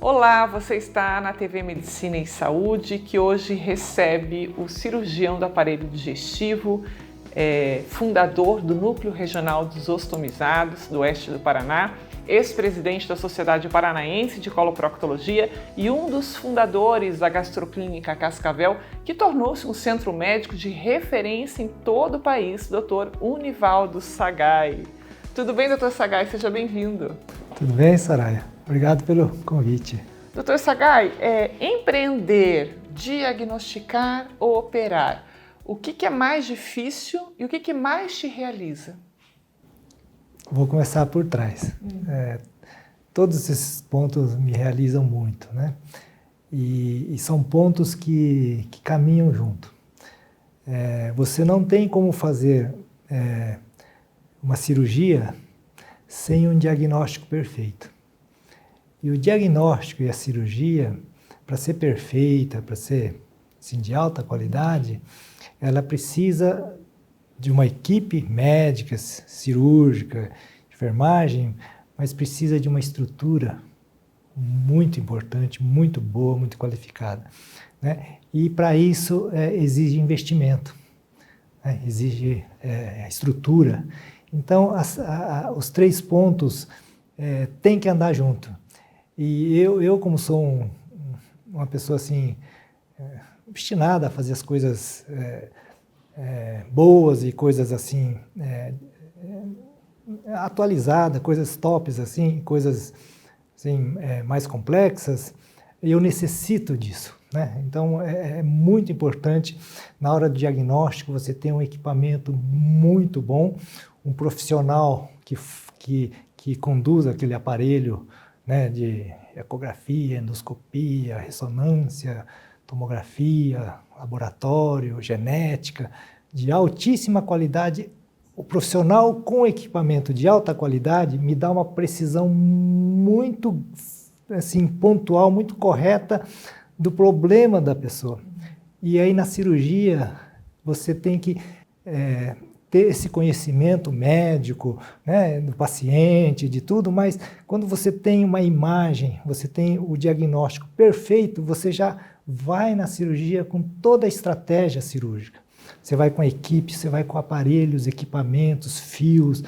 Olá, você está na TV Medicina e Saúde, que hoje recebe o cirurgião do aparelho digestivo, fundador do Núcleo Regional dos Ostomizados do Oeste do Paraná, ex-presidente da Sociedade Paranaense de Coloproctologia e um dos fundadores da Gastroclínica Cascavel, que tornou-se um centro médico de referência em todo o país, Dr. Univaldo Sagai. Tudo bem, Dr. Sagai? Seja bem-vindo. Tudo bem, Soraya? Obrigado pelo convite. Dr. Sagai, empreender, diagnosticar ou operar, o que é mais difícil e o que mais te realiza? Vou começar por trás. Todos esses pontos me realizam muito, né? E são pontos que caminham junto. Você não tem como fazer uma cirurgia sem um diagnóstico perfeito. E o diagnóstico e a cirurgia, para ser perfeita, para ser assim, de alta qualidade, ela precisa de uma equipe médica, cirúrgica, enfermagem, mas precisa de uma estrutura muito importante, muito boa, muito qualificada, né? E para isso exige investimento, né? Exige estrutura. Então, os três pontos têm que andar junto. E eu como sou uma pessoa assim, obstinada a fazer as coisas boas e coisas assim, atualizadas, coisas tops, assim, coisas assim, mais complexas, eu necessito disso, né? Então, é muito importante, na hora do diagnóstico, você ter um equipamento muito bom, um profissional que conduz aquele aparelho, né, de ecografia, endoscopia, ressonância, tomografia, laboratório, genética, de altíssima qualidade. O profissional com equipamento de alta qualidade me dá uma precisão muito assim, pontual, muito correta do problema da pessoa. E aí na cirurgia você tem que ter esse conhecimento médico, né, do paciente, de tudo, mas quando você tem uma imagem, você tem o diagnóstico perfeito, você já vai na cirurgia com toda a estratégia cirúrgica. Você vai com a equipe, você vai com aparelhos, equipamentos, fios,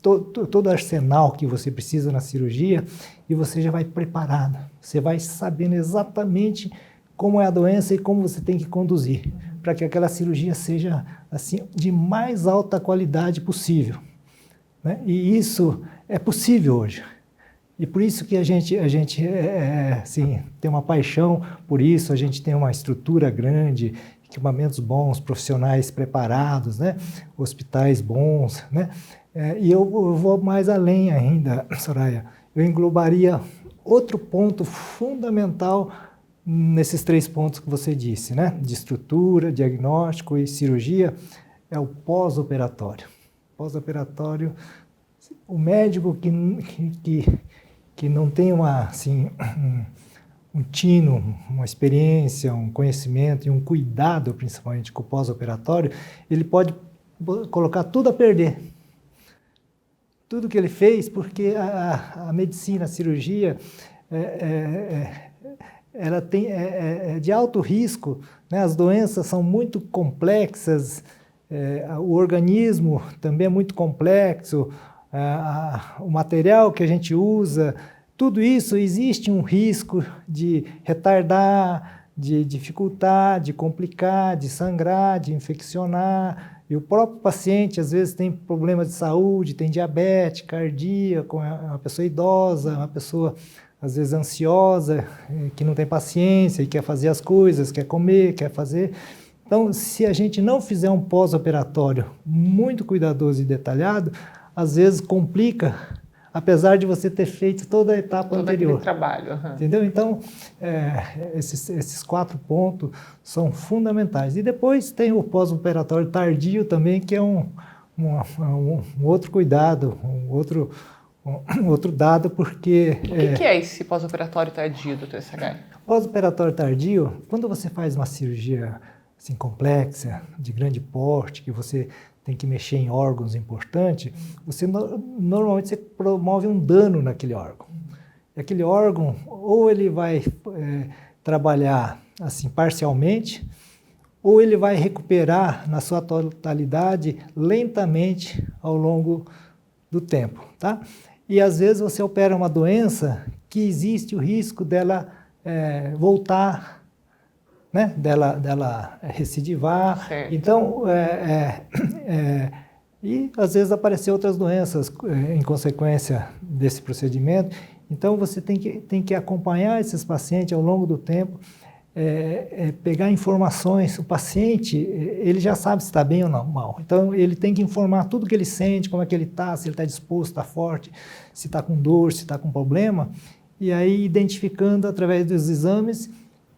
todo o arsenal que você precisa na cirurgia e você já vai preparado. Você vai sabendo exatamente como é a doença e como você tem que conduzir, para que aquela cirurgia seja assim, de mais alta qualidade possível, né? E isso é possível hoje. E por isso que a gente assim, tem uma paixão por isso, a gente tem uma estrutura grande, equipamentos bons, profissionais preparados, né? Hospitais bons, né? E eu vou mais além ainda, Soraya. Eu englobaria outro ponto fundamental nesses três pontos que você disse, né? De estrutura, diagnóstico e cirurgia, é o pós-operatório. Pós-operatório, o médico que não tem um tino, uma experiência, um conhecimento e um cuidado, principalmente com o pós-operatório, ele pode colocar tudo a perder. Tudo que ele fez, porque a medicina, a cirurgia, ela é de alto risco, né? As doenças são muito complexas, o organismo também é muito complexo, o material que a gente usa, tudo isso existe um risco de retardar, de dificultar, de complicar, de sangrar, de infeccionar. E o próprio paciente, às vezes, tem problemas de saúde, tem diabetes, cardíaco, é uma pessoa idosa, uma pessoa, às vezes, ansiosa, que não tem paciência e quer fazer as coisas, quer comer, quer fazer. Então, se a gente não fizer um pós-operatório muito cuidadoso e detalhado, às vezes complica, apesar de você ter feito toda a etapa anterior. Todo aquele trabalho. Uhum. Entendeu? Então, esses 4 pontos são fundamentais. E depois tem o pós-operatório tardio também, que é um outro cuidado, um outro dado, porque... O que é esse pós-operatório tardio, Dr. Sagai? Pós-operatório tardio, quando você faz uma cirurgia assim, complexa, de grande porte, que você tem que mexer em órgãos importantes, normalmente você promove um dano naquele órgão. aquele órgão ou ele vai trabalhar assim parcialmente, ou ele vai recuperar na sua totalidade lentamente ao longo do tempo, tá? E às vezes você opera uma doença que existe o risco dela voltar, né? Dela recidivar. Certo. Então, e às vezes aparecer outras doenças em consequência desse procedimento. Então você tem que acompanhar esses pacientes ao longo do tempo, pegar informações. O paciente, ele já sabe se está bem ou não, mal. Então ele tem que informar tudo que ele sente, como é que ele está, se ele está disposto, está forte, se está com dor, se está com problema. E aí identificando através dos exames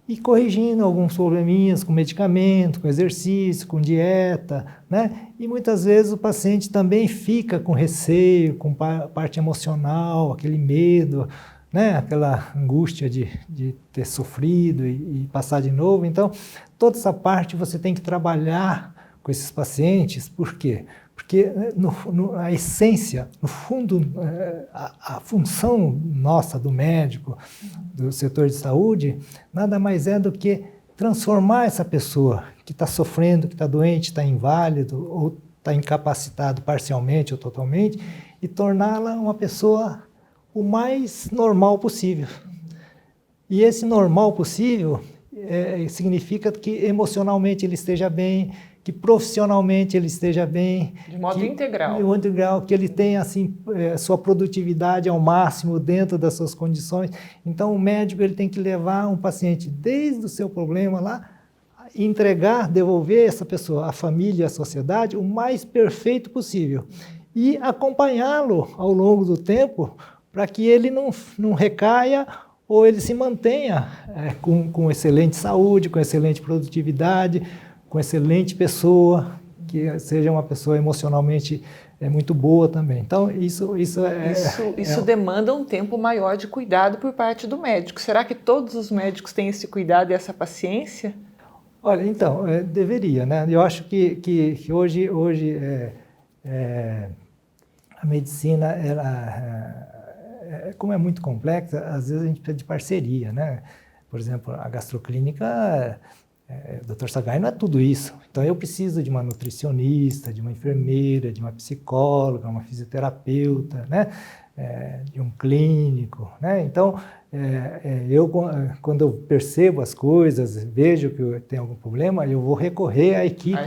e corrigindo alguns probleminhas com medicamento, com exercício, com dieta, né? E muitas vezes o paciente também fica com receio, com parte emocional, aquele medo, né? Aquela angústia de ter sofrido e passar de novo. Então, toda essa parte você tem que trabalhar com esses pacientes. Por quê? Porque a essência, no fundo, a função nossa do médico, do setor de saúde, nada mais é do que transformar essa pessoa que está sofrendo, que está doente, está inválido ou está incapacitado parcialmente ou totalmente, e torná-la uma pessoa o mais normal possível. E esse normal possível significa que emocionalmente ele esteja bem, que profissionalmente ele esteja bem. De modo integral. De modo integral, que ele tenha assim, sua produtividade ao máximo dentro das suas condições. Então o médico ele tem que levar um paciente desde o seu problema lá, entregar, devolver essa pessoa, a família, a sociedade, o mais perfeito possível. E acompanhá-lo ao longo do tempo para que ele não recaia ou ele se mantenha com excelente saúde, com excelente produtividade, com excelente pessoa, que seja uma pessoa emocionalmente muito boa também. Então, isso demanda um tempo maior de cuidado por parte do médico. Será que todos os médicos têm esse cuidado e essa paciência? Olha, então, deveria, né? Eu acho que hoje a medicina, como é muito complexa, às vezes a gente precisa de parceria, né? Por exemplo, a gastroclínica... Dr. Sagai não é tudo isso. Então eu preciso de uma nutricionista, de uma enfermeira, de uma psicóloga, uma fisioterapeuta, né? De um clínico, né? Então quando eu percebo as coisas, vejo que tem algum problema, eu vou recorrer à equipe,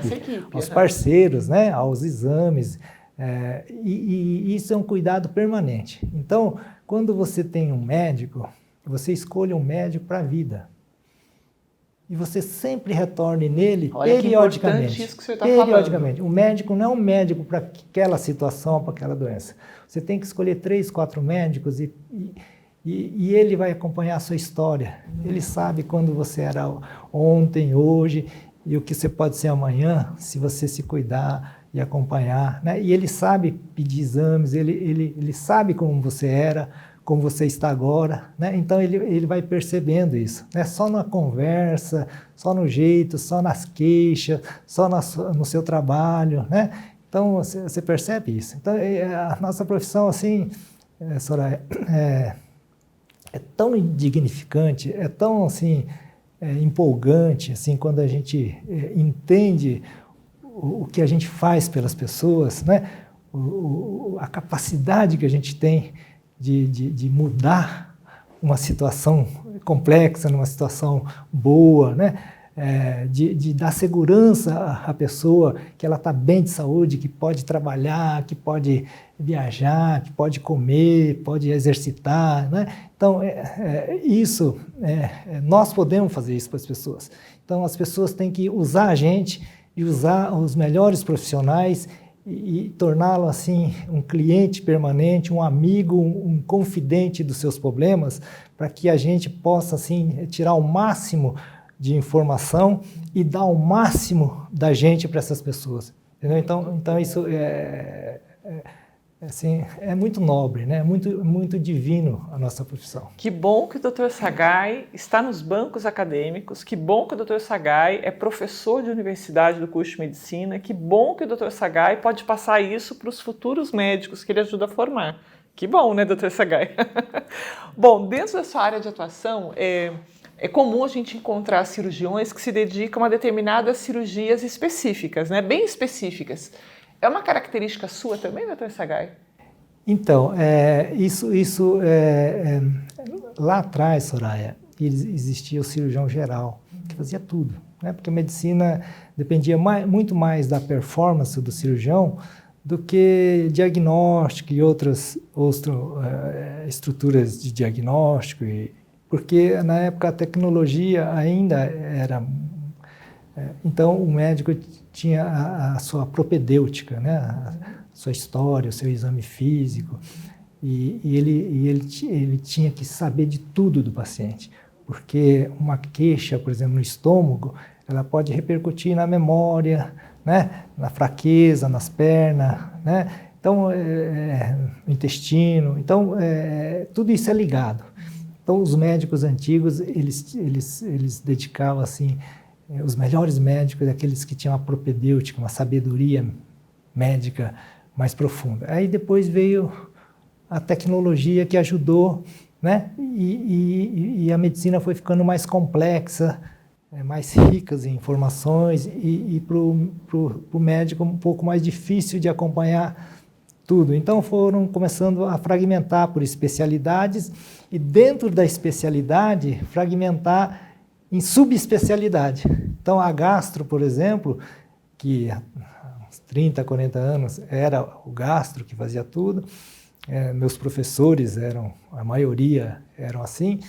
aos parceiros, né? Aos exames. E isso é um cuidado permanente. Então, quando você tem um médico, você escolhe um médico para a vida. E você sempre retorne nele periodicamente. Isso que você está falando. O médico não é um médico para aquela situação, para aquela doença. Você tem que escolher 3, 4 médicos e ele vai acompanhar a sua história. Ele sabe quando você era ontem, hoje e o que você pode ser amanhã, se você se cuidar e acompanhar, né? E ele sabe pedir exames, ele sabe como você era, como você está agora, né? Então ele vai percebendo isso, né? Só na conversa, só no jeito, só nas queixas, só no seu trabalho, né? Então você percebe isso. Então a nossa profissão, assim, Soraya, é tão dignificante, é tão assim empolgante, assim, quando a gente entende o que a gente faz pelas pessoas, né? A capacidade que a gente tem de mudar uma situação complexa numa situação boa, né? De dar segurança à pessoa que ela está bem de saúde, que pode trabalhar, que pode viajar, que pode comer, pode exercitar, né? Então, nós podemos fazer isso para as pessoas. Então, as pessoas têm que usar a gente e usar os melhores profissionais e torná-lo assim um cliente permanente, um amigo, um confidente dos seus problemas, para que a gente possa assim tirar o máximo de informação e dar o máximo da gente para essas pessoas. Entendeu? Então isso assim, é muito nobre, né? Muito divino a nossa profissão. Que bom que o Dr. Sagai está nos bancos acadêmicos, que bom que o Dr. Sagai é professor de universidade do curso de medicina, que bom que o Dr. Sagai pode passar isso para os futuros médicos que ele ajuda a formar. Que bom, né, doutor Sagai? Bom, dentro da sua área de atuação, é comum a gente encontrar cirurgiões que se dedicam a determinadas cirurgias específicas, né, bem específicas. É uma característica sua também, doutor Sagai? Então, lá atrás, Soraya, existia o cirurgião geral, que fazia tudo, né? Porque a medicina dependia muito mais da performance do cirurgião do que diagnóstico e outras estruturas de diagnóstico, porque na época a tecnologia ainda era... Então o médico tinha a sua propedêutica, né? A sua história, o seu exame físico, e ele tinha que saber de tudo do paciente, porque uma queixa, por exemplo, no estômago, ela pode repercutir na memória, né? Na fraqueza, nas pernas, né? Então, no intestino. Então, tudo isso é ligado. Então, os médicos antigos, eles dedicavam, assim, os melhores médicos, aqueles que tinham uma propedêutica, uma sabedoria médica mais profunda. Aí depois veio a tecnologia que ajudou, né? E a medicina foi ficando mais complexa, mais ricas em informações e para o médico um pouco mais difícil de acompanhar tudo. Então foram começando a fragmentar por especialidades e dentro da especialidade fragmentar em subespecialidade. Então a gastro, por exemplo, que há uns 30, 40 anos era o gastro que fazia tudo, meus professores a maioria eram assim,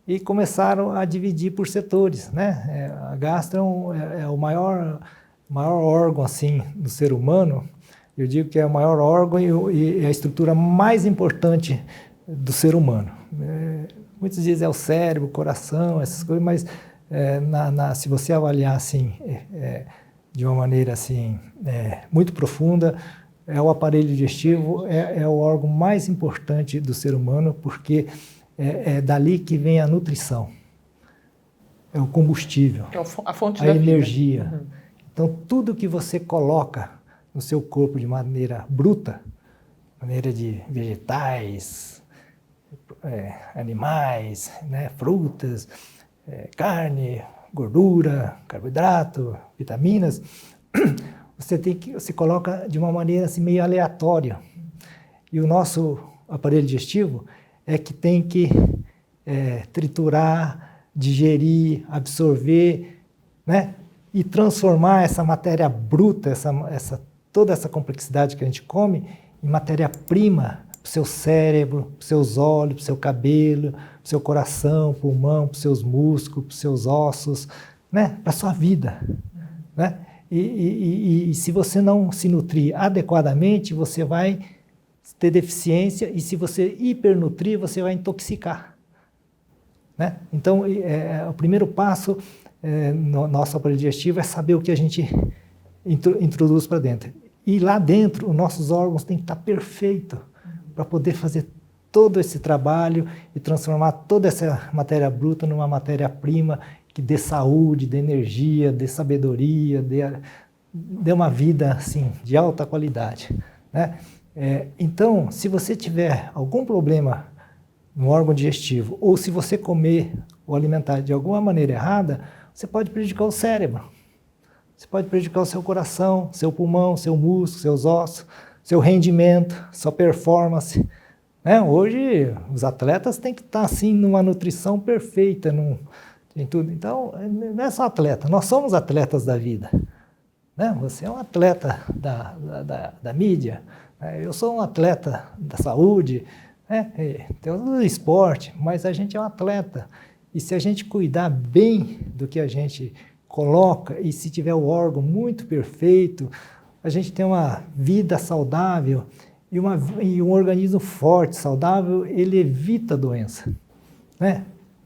e começaram a dividir por setores, né? A gastro é o maior órgão assim do ser humano. Eu digo que é o maior órgão e a estrutura mais importante do ser humano. Muitos dizem é o cérebro, o coração, essas coisas, mas se você avaliar assim, de uma maneira assim, muito profunda, o aparelho digestivo é o órgão mais importante do ser humano, porque é dali que vem a nutrição, é o combustível, a fonte a da energia. vida. Uhum. Então, tudo que você coloca no seu corpo de maneira bruta, maneira de vegetais, animais, né, frutas, carne, gordura, carboidrato, vitaminas, você coloca de uma maneira assim, meio aleatória. E o nosso aparelho digestivo é que tem que triturar, digerir, absorver, né? E transformar essa matéria bruta, toda essa complexidade que a gente come, em matéria-prima para o seu cérebro, para os seus olhos, para o seu cabelo, para o seu coração, pulmão, para os seus músculos, para os seus ossos, né? Para a sua vida, né? E se você não se nutrir adequadamente, você vai ter deficiência, e se você hipernutrir, você vai intoxicar, né? Então, o primeiro passo no nosso aparelho digestivo é saber o que a gente introduz para dentro. E lá dentro, os nossos órgãos têm que estar perfeitos para poder fazer todo esse trabalho e transformar toda essa matéria bruta numa matéria-prima que dê saúde, dê energia, dê sabedoria, dê uma vida assim, de alta qualidade, né? Então, se você tiver algum problema no órgão digestivo, ou se você comer ou alimentar de alguma maneira errada, você pode prejudicar o cérebro, você pode prejudicar o seu coração, seu pulmão, seu músculo, seus ossos, seu rendimento, sua performance, né? Hoje, os atletas têm que estar assim, numa nutrição perfeita, em tudo. Então, não é só atleta, nós somos atletas da vida, né? Você é um atleta da mídia, eu sou um atleta da saúde, né? Temos o esporte, mas a gente é um atleta. E se a gente cuidar bem do que a gente coloca, e se tiver o órgão muito perfeito, a gente tem uma vida saudável e um organismo forte, saudável, ele evita a doença, né?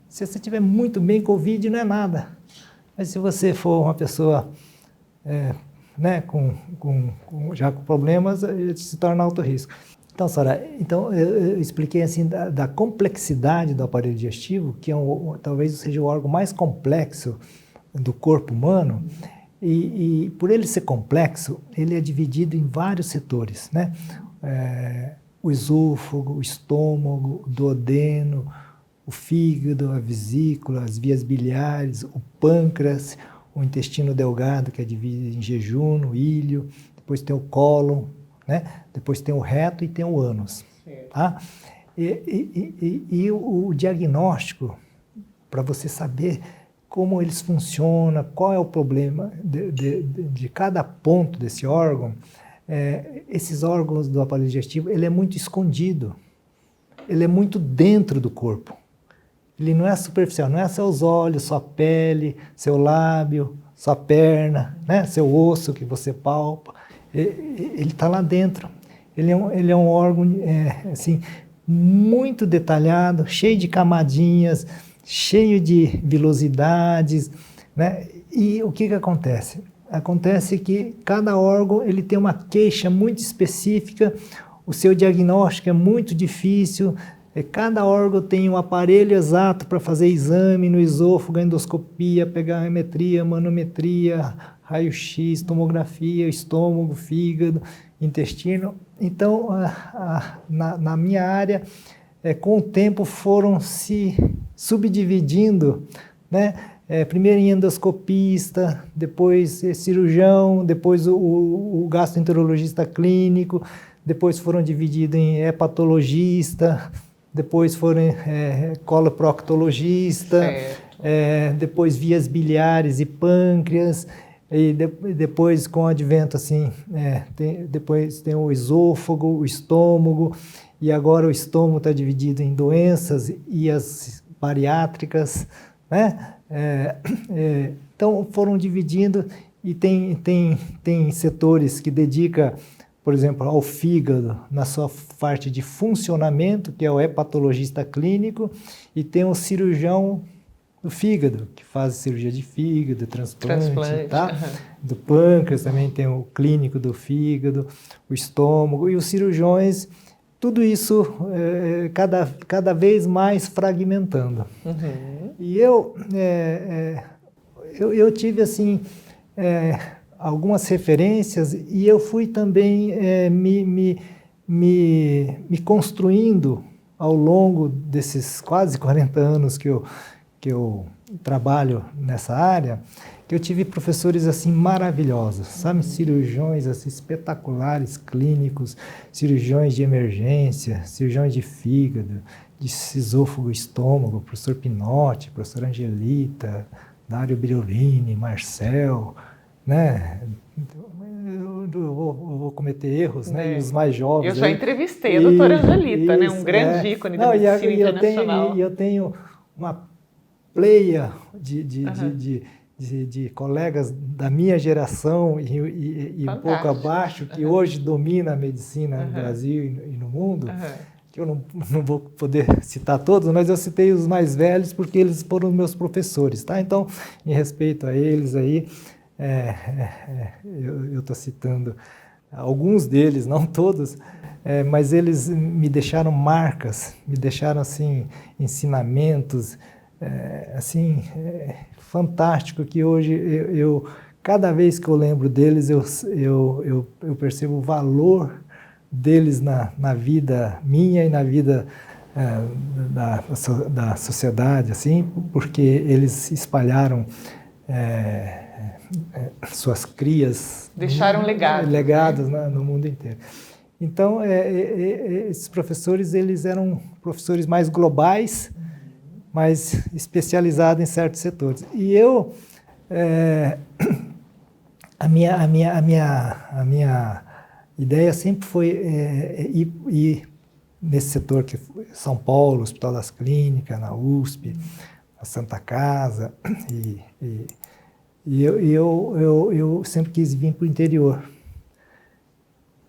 Se você estiver muito bem, Covid não é nada. Mas se você for uma pessoa né, já com problemas, se torna alto risco. Então, Sara, eu expliquei assim da complexidade do aparelho digestivo, que talvez seja o órgão mais complexo do corpo humano, e por ele ser complexo, ele é dividido em vários setores, né? o esôfago, o estômago, o duodeno, o fígado, a vesícula, as vias biliares, o pâncreas, o intestino delgado, que é dividido em jejum, o ilho, depois tem o cólon, né? Depois tem o reto e tem o ânus. Tá? E o diagnóstico, para você saber como eles funcionam, qual é o problema de cada ponto desse órgão, esses órgãos do aparelho digestivo, ele é muito escondido, ele é muito dentro do corpo. Ele não é superficial, não é seus olhos, sua pele, seu lábio, sua perna, né? Seu osso que você palpa. Ele está lá dentro. Ele é um órgão assim, muito detalhado, cheio de camadinhas, cheio de vilosidades, né? E o que acontece? Acontece que cada órgão ele tem uma queixa muito específica, o seu diagnóstico é muito difícil. Cada órgão tem um aparelho exato para fazer exame no esôfago, endoscopia, pegametria, manometria, raio-x, tomografia, estômago, fígado, intestino. Então, na minha área, com o tempo foram se subdividindo, né? Primeiro em endoscopista, depois cirurgião, depois o gastroenterologista clínico, depois foram divididos em hepatologista, depois foram coloproctologista, depois vias biliares e pâncreas, e depois com o advento assim, depois tem o esôfago, o estômago, e agora o estômago está dividido em doenças e as bariátricas, né? Então foram dividindo e tem setores que dedicam, por exemplo, ao fígado, na sua parte de funcionamento, que é o hepatologista clínico, e tem o cirurgião do fígado, que faz cirurgia de fígado, transplante. Tá? Do pâncreas, também tem o clínico do fígado, o estômago, e os cirurgiões, tudo isso cada vez mais fragmentando. Uhum. E eu tive, assim, algumas referências, e eu fui também me construindo ao longo desses quase 40 anos que eu trabalho nessa área, que eu tive professores assim maravilhosos, sabe? Cirurgiões assim, espetaculares, clínicos, cirurgiões de emergência, cirurgiões de fígado, de esôfago e estômago, professor Pinotti, professor Angelita, Dário Briolini, Marcel, né? Eu vou cometer erros, né? E os mais jovens. Eu já entrevistei a doutora Angelita, né? Um grande ícone da medicina internacional. E eu tenho uma pleia de colegas da minha geração e um pouco abaixo, que hoje domina a medicina no Brasil e no mundo, que eu não vou poder citar todos, mas eu citei os mais velhos porque eles foram meus professores, tá? Então, em respeito a eles aí, eu estou citando alguns deles, não todos, mas eles me deixaram marcas, me deixaram assim ensinamentos, fantástico, que hoje cada vez que eu lembro deles eu percebo o valor deles na vida minha e na vida da sociedade, assim, porque eles espalharam suas crias, deixaram legados, né? No mundo inteiro. Então, esses professores, eles eram professores mais globais, mais especializados em certos setores. E eu, a minha ideia sempre foi ir nesse setor que foi São Paulo, Hospital das Clínicas, na USP, na Santa Casa, e eu sempre quis vir para o interior.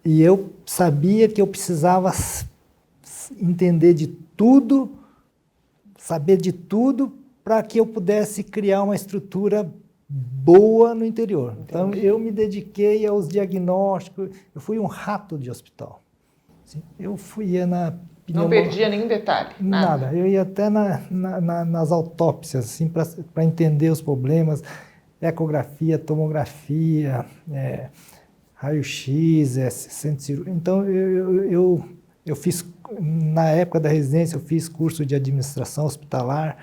E eu sabia que eu precisava entender de tudo, saber de tudo, para que eu pudesse criar uma estrutura boa no interior. Entendi. Então, eu me dediquei aos diagnósticos, eu fui um rato de hospital. Assim, eu ia na Não perdia nenhum detalhe? Nada. Eu ia até nas autópsias, assim, para entender os problemas, ecografia, tomografia, raio-x, centro cirúrgico. Então, eu Eu fiz, na época da residência, eu fiz curso de administração hospitalar,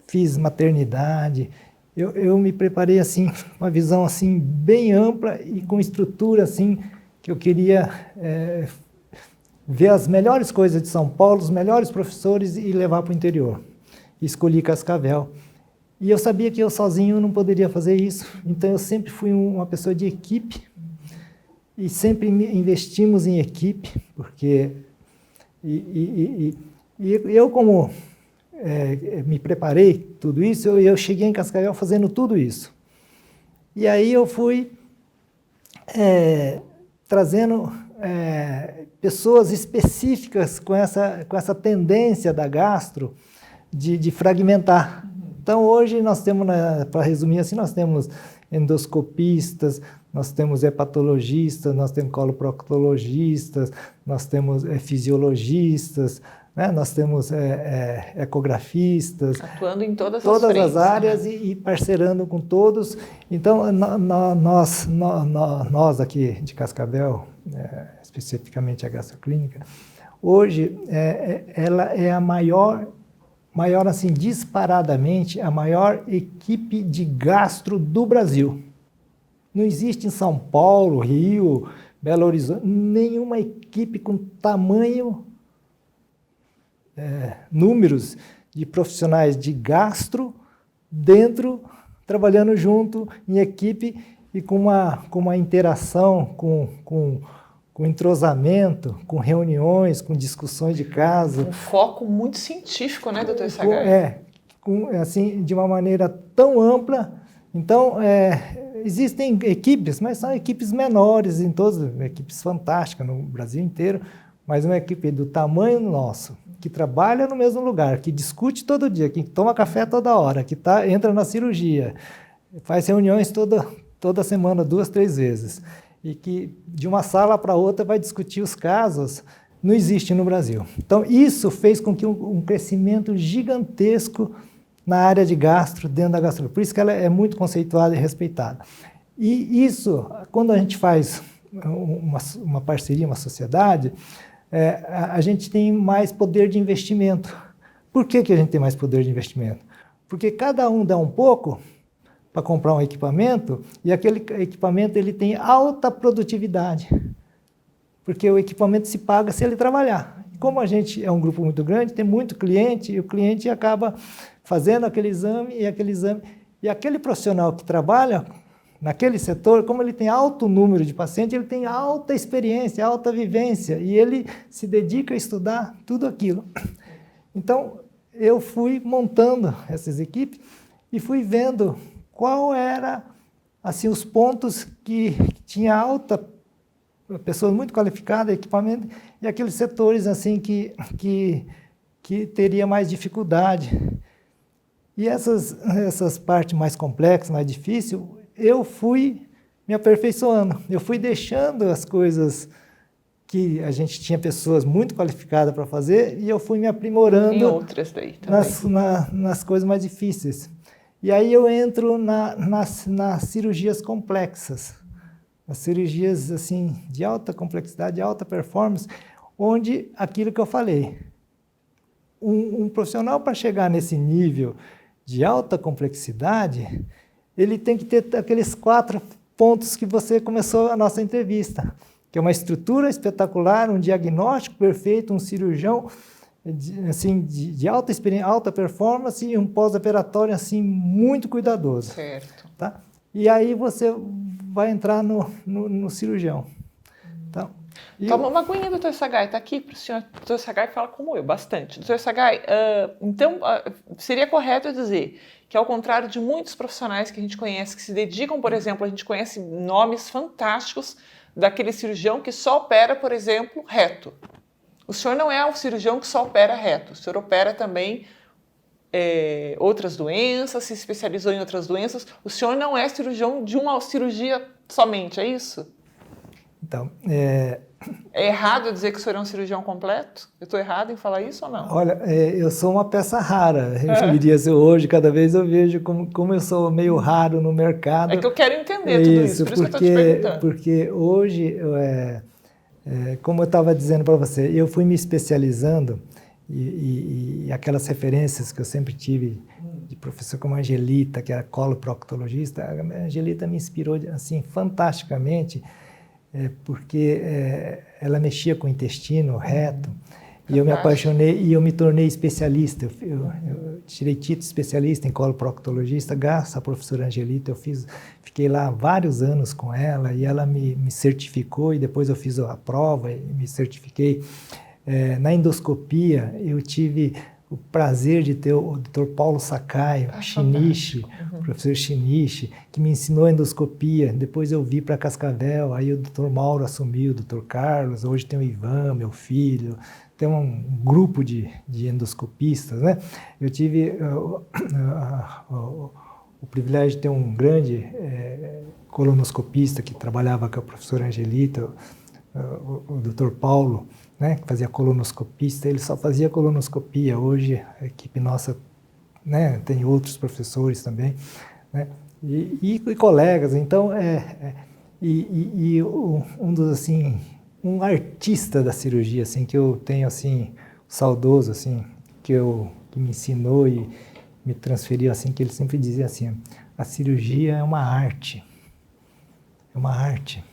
fiz maternidade. Eu me preparei assim, uma visão assim bem ampla e com estrutura assim que eu queria ver as melhores coisas de São Paulo, os melhores professores e levar para o interior. Escolhi Cascavel. E eu sabia que eu sozinho não poderia fazer isso, então eu sempre fui uma pessoa de equipe e sempre investimos em equipe, porque eu como me preparei tudo isso, eu cheguei em Cascavel fazendo tudo isso. E aí eu fui trazendo pessoas específicas com essa tendência da gastro de fragmentar. Então, hoje nós temos, para resumir assim, nós temos endoscopistas, nós temos hepatologistas, nós temos coloproctologistas, nós temos fisiologistas, né? Nós temos ecografistas. Atuando em todas as áreas, né? e parceirando com todos. Então, nós aqui de Cascavel, especificamente a gastroclínica, hoje ela é a maior assim, disparadamente, a maior equipe de gastro do Brasil. Não existe em São Paulo, Rio, Belo Horizonte, nenhuma equipe com tamanho, números de profissionais de gastro dentro, trabalhando junto, em equipe e com uma interação, com entrosamento, com reuniões, com discussões de caso. Um foco muito científico, né, doutor Sagai? Assim, de uma maneira tão ampla. Então, existem equipes, mas são equipes menores, em todas, equipes fantásticas no Brasil inteiro, mas uma equipe do tamanho nosso, que trabalha no mesmo lugar, que discute todo dia, que toma café toda hora, que entra na cirurgia, faz reuniões toda semana, 2, 3 vezes. E que de uma sala para outra vai discutir os casos, não existe no Brasil. Então, isso fez com que um crescimento gigantesco na área de gastro, dentro da gastronomia. Por isso que ela é muito conceituada e respeitada. E isso, quando a gente faz uma parceria, uma sociedade, a gente tem mais poder de investimento. Por que a gente tem mais poder de investimento? Porque cada um dá um pouco para comprar um equipamento, e aquele equipamento ele tem alta produtividade, porque o equipamento se paga se ele trabalhar. Como a gente é um grupo muito grande, tem muito cliente, e o cliente acaba fazendo aquele exame, e aquele profissional que trabalha naquele setor, como ele tem alto número de pacientes, ele tem alta experiência, alta vivência, e ele se dedica a estudar tudo aquilo. Então, eu fui montando essas equipes e fui vendo qual era assim, os pontos que tinha alta, pessoas muito qualificadas, equipamento, e aqueles setores assim, que teria mais dificuldade. E essas partes mais complexas, mais difíceis, eu fui me aperfeiçoando. Eu fui deixando as coisas que a gente tinha pessoas muito qualificadas para fazer, e eu fui me aprimorando em outras daí também. nas coisas mais difíceis. E aí eu entro nas cirurgias complexas, as cirurgias assim, de alta complexidade, de alta performance, onde aquilo que eu falei, um profissional para chegar nesse nível de alta complexidade, ele tem que ter aqueles 4 pontos que você começou a nossa entrevista, que é uma estrutura espetacular, um diagnóstico perfeito, um cirurgião de alta experiência, alta performance e um pós-operatório assim, muito cuidadoso. Certo. Tá? E aí você vai entrar no cirurgião. Então, toma uma aguinha, doutor Sagai, está aqui para o senhor. Doutor Sagai fala como eu, bastante. Doutor Sagai, então seria correto dizer que, ao contrário de muitos profissionais que a gente conhece, que se dedicam, por exemplo, a gente conhece nomes fantásticos daquele cirurgião que só opera, por exemplo, reto. O senhor não é um cirurgião que só opera reto, o senhor opera também outras doenças, se especializou em outras doenças. O senhor não é cirurgião de uma cirurgia somente, é isso? Então, é errado eu dizer que o senhor é um cirurgião completo? Eu estou errado em falar isso ou não? Olha, eu sou uma peça rara, eu diria assim, hoje, cada vez eu vejo como eu sou meio raro no mercado. É que eu quero entender tudo isso, por isso que eu estou te perguntando. Porque hoje Como eu estava dizendo para você, eu fui me especializando e aquelas referências que eu sempre tive de professor como a Angelita, que era coloproctologista, a Angelita me inspirou assim fantasticamente, porque ela mexia com o intestino reto. E eu me apaixonei e eu me tornei especialista. Eu tirei título especialista em coloproctologista, graças à professora Angelita. Fiquei lá vários anos com ela e ela me certificou e depois eu fiz a prova e me certifiquei. Na endoscopia, eu tive o prazer de ter o Dr. Paulo Sakai, o professor Shinichi, que me ensinou a endoscopia. Depois eu vi para Cascavel, aí o Dr. Mauro assumiu, o Dr. Carlos, hoje tem o Ivan, meu filho. Tem um grupo de endoscopistas, né? Eu tive o privilégio de ter um grande colonoscopista que trabalhava com a professora Angelita, o Dr. Paulo, né? Que fazia colonoscopista, ele só fazia colonoscopia. Hoje a equipe nossa, né? Tem outros professores também, né? E colegas. Então, um dos assim... um artista da cirurgia, assim, que eu tenho, assim, saudoso, assim, que me ensinou e me transferiu, assim, que ele sempre dizia assim, a cirurgia é uma arte. É uma arte.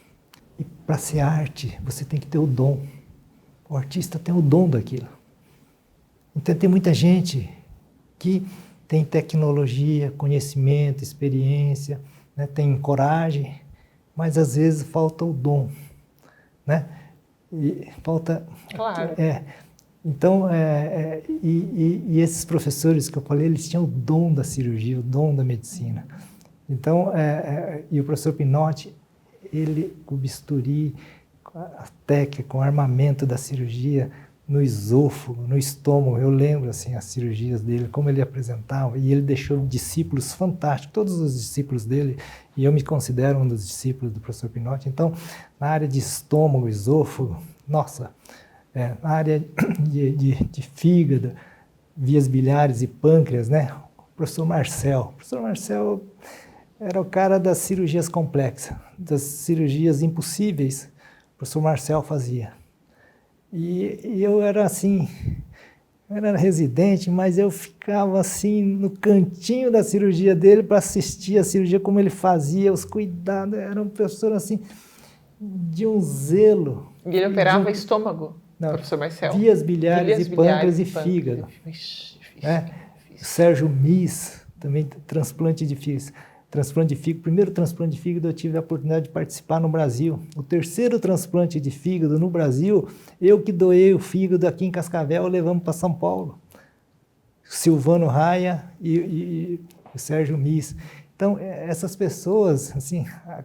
E para ser arte, você tem que ter o dom. O artista tem o dom daquilo. Então, tem muita gente que tem tecnologia, conhecimento, experiência, né, tem coragem, mas às vezes falta o dom, né? E falta... Claro. Então, e esses professores que eu falei, eles tinham o dom da cirurgia, o dom da medicina. Então, e o professor Pinotti, ele, com o bisturi, com a técnica, com o armamento da cirurgia, no esôfago, no estômago, eu lembro, assim, as cirurgias dele, como ele apresentava, e ele deixou discípulos fantásticos, todos os discípulos dele, e eu me considero um dos discípulos do professor Pinotti. Então, na área de estômago, esôfago, nossa, na área de fígado, vias biliares e pâncreas, né? O professor Marcel. O professor Marcel era o cara das cirurgias complexas, das cirurgias impossíveis, o professor Marcel fazia. E eu era assim, eu era residente, mas eu ficava assim no cantinho da cirurgia dele para assistir a cirurgia, como ele fazia, os cuidados. Era um professor assim, de um zelo. E ele operava estômago, não, professor Marcel? Vias biliares e pâncreas e fígado. Difícil. Sérgio Mis, também transplante de fígado. Transplante de fígado, primeiro transplante de fígado eu tive a oportunidade de participar no Brasil. O terceiro transplante de fígado no Brasil, eu que doei o fígado aqui em Cascavel, levamos para São Paulo. Silvano Raia e o Sérgio Mis. Então, essas pessoas, assim,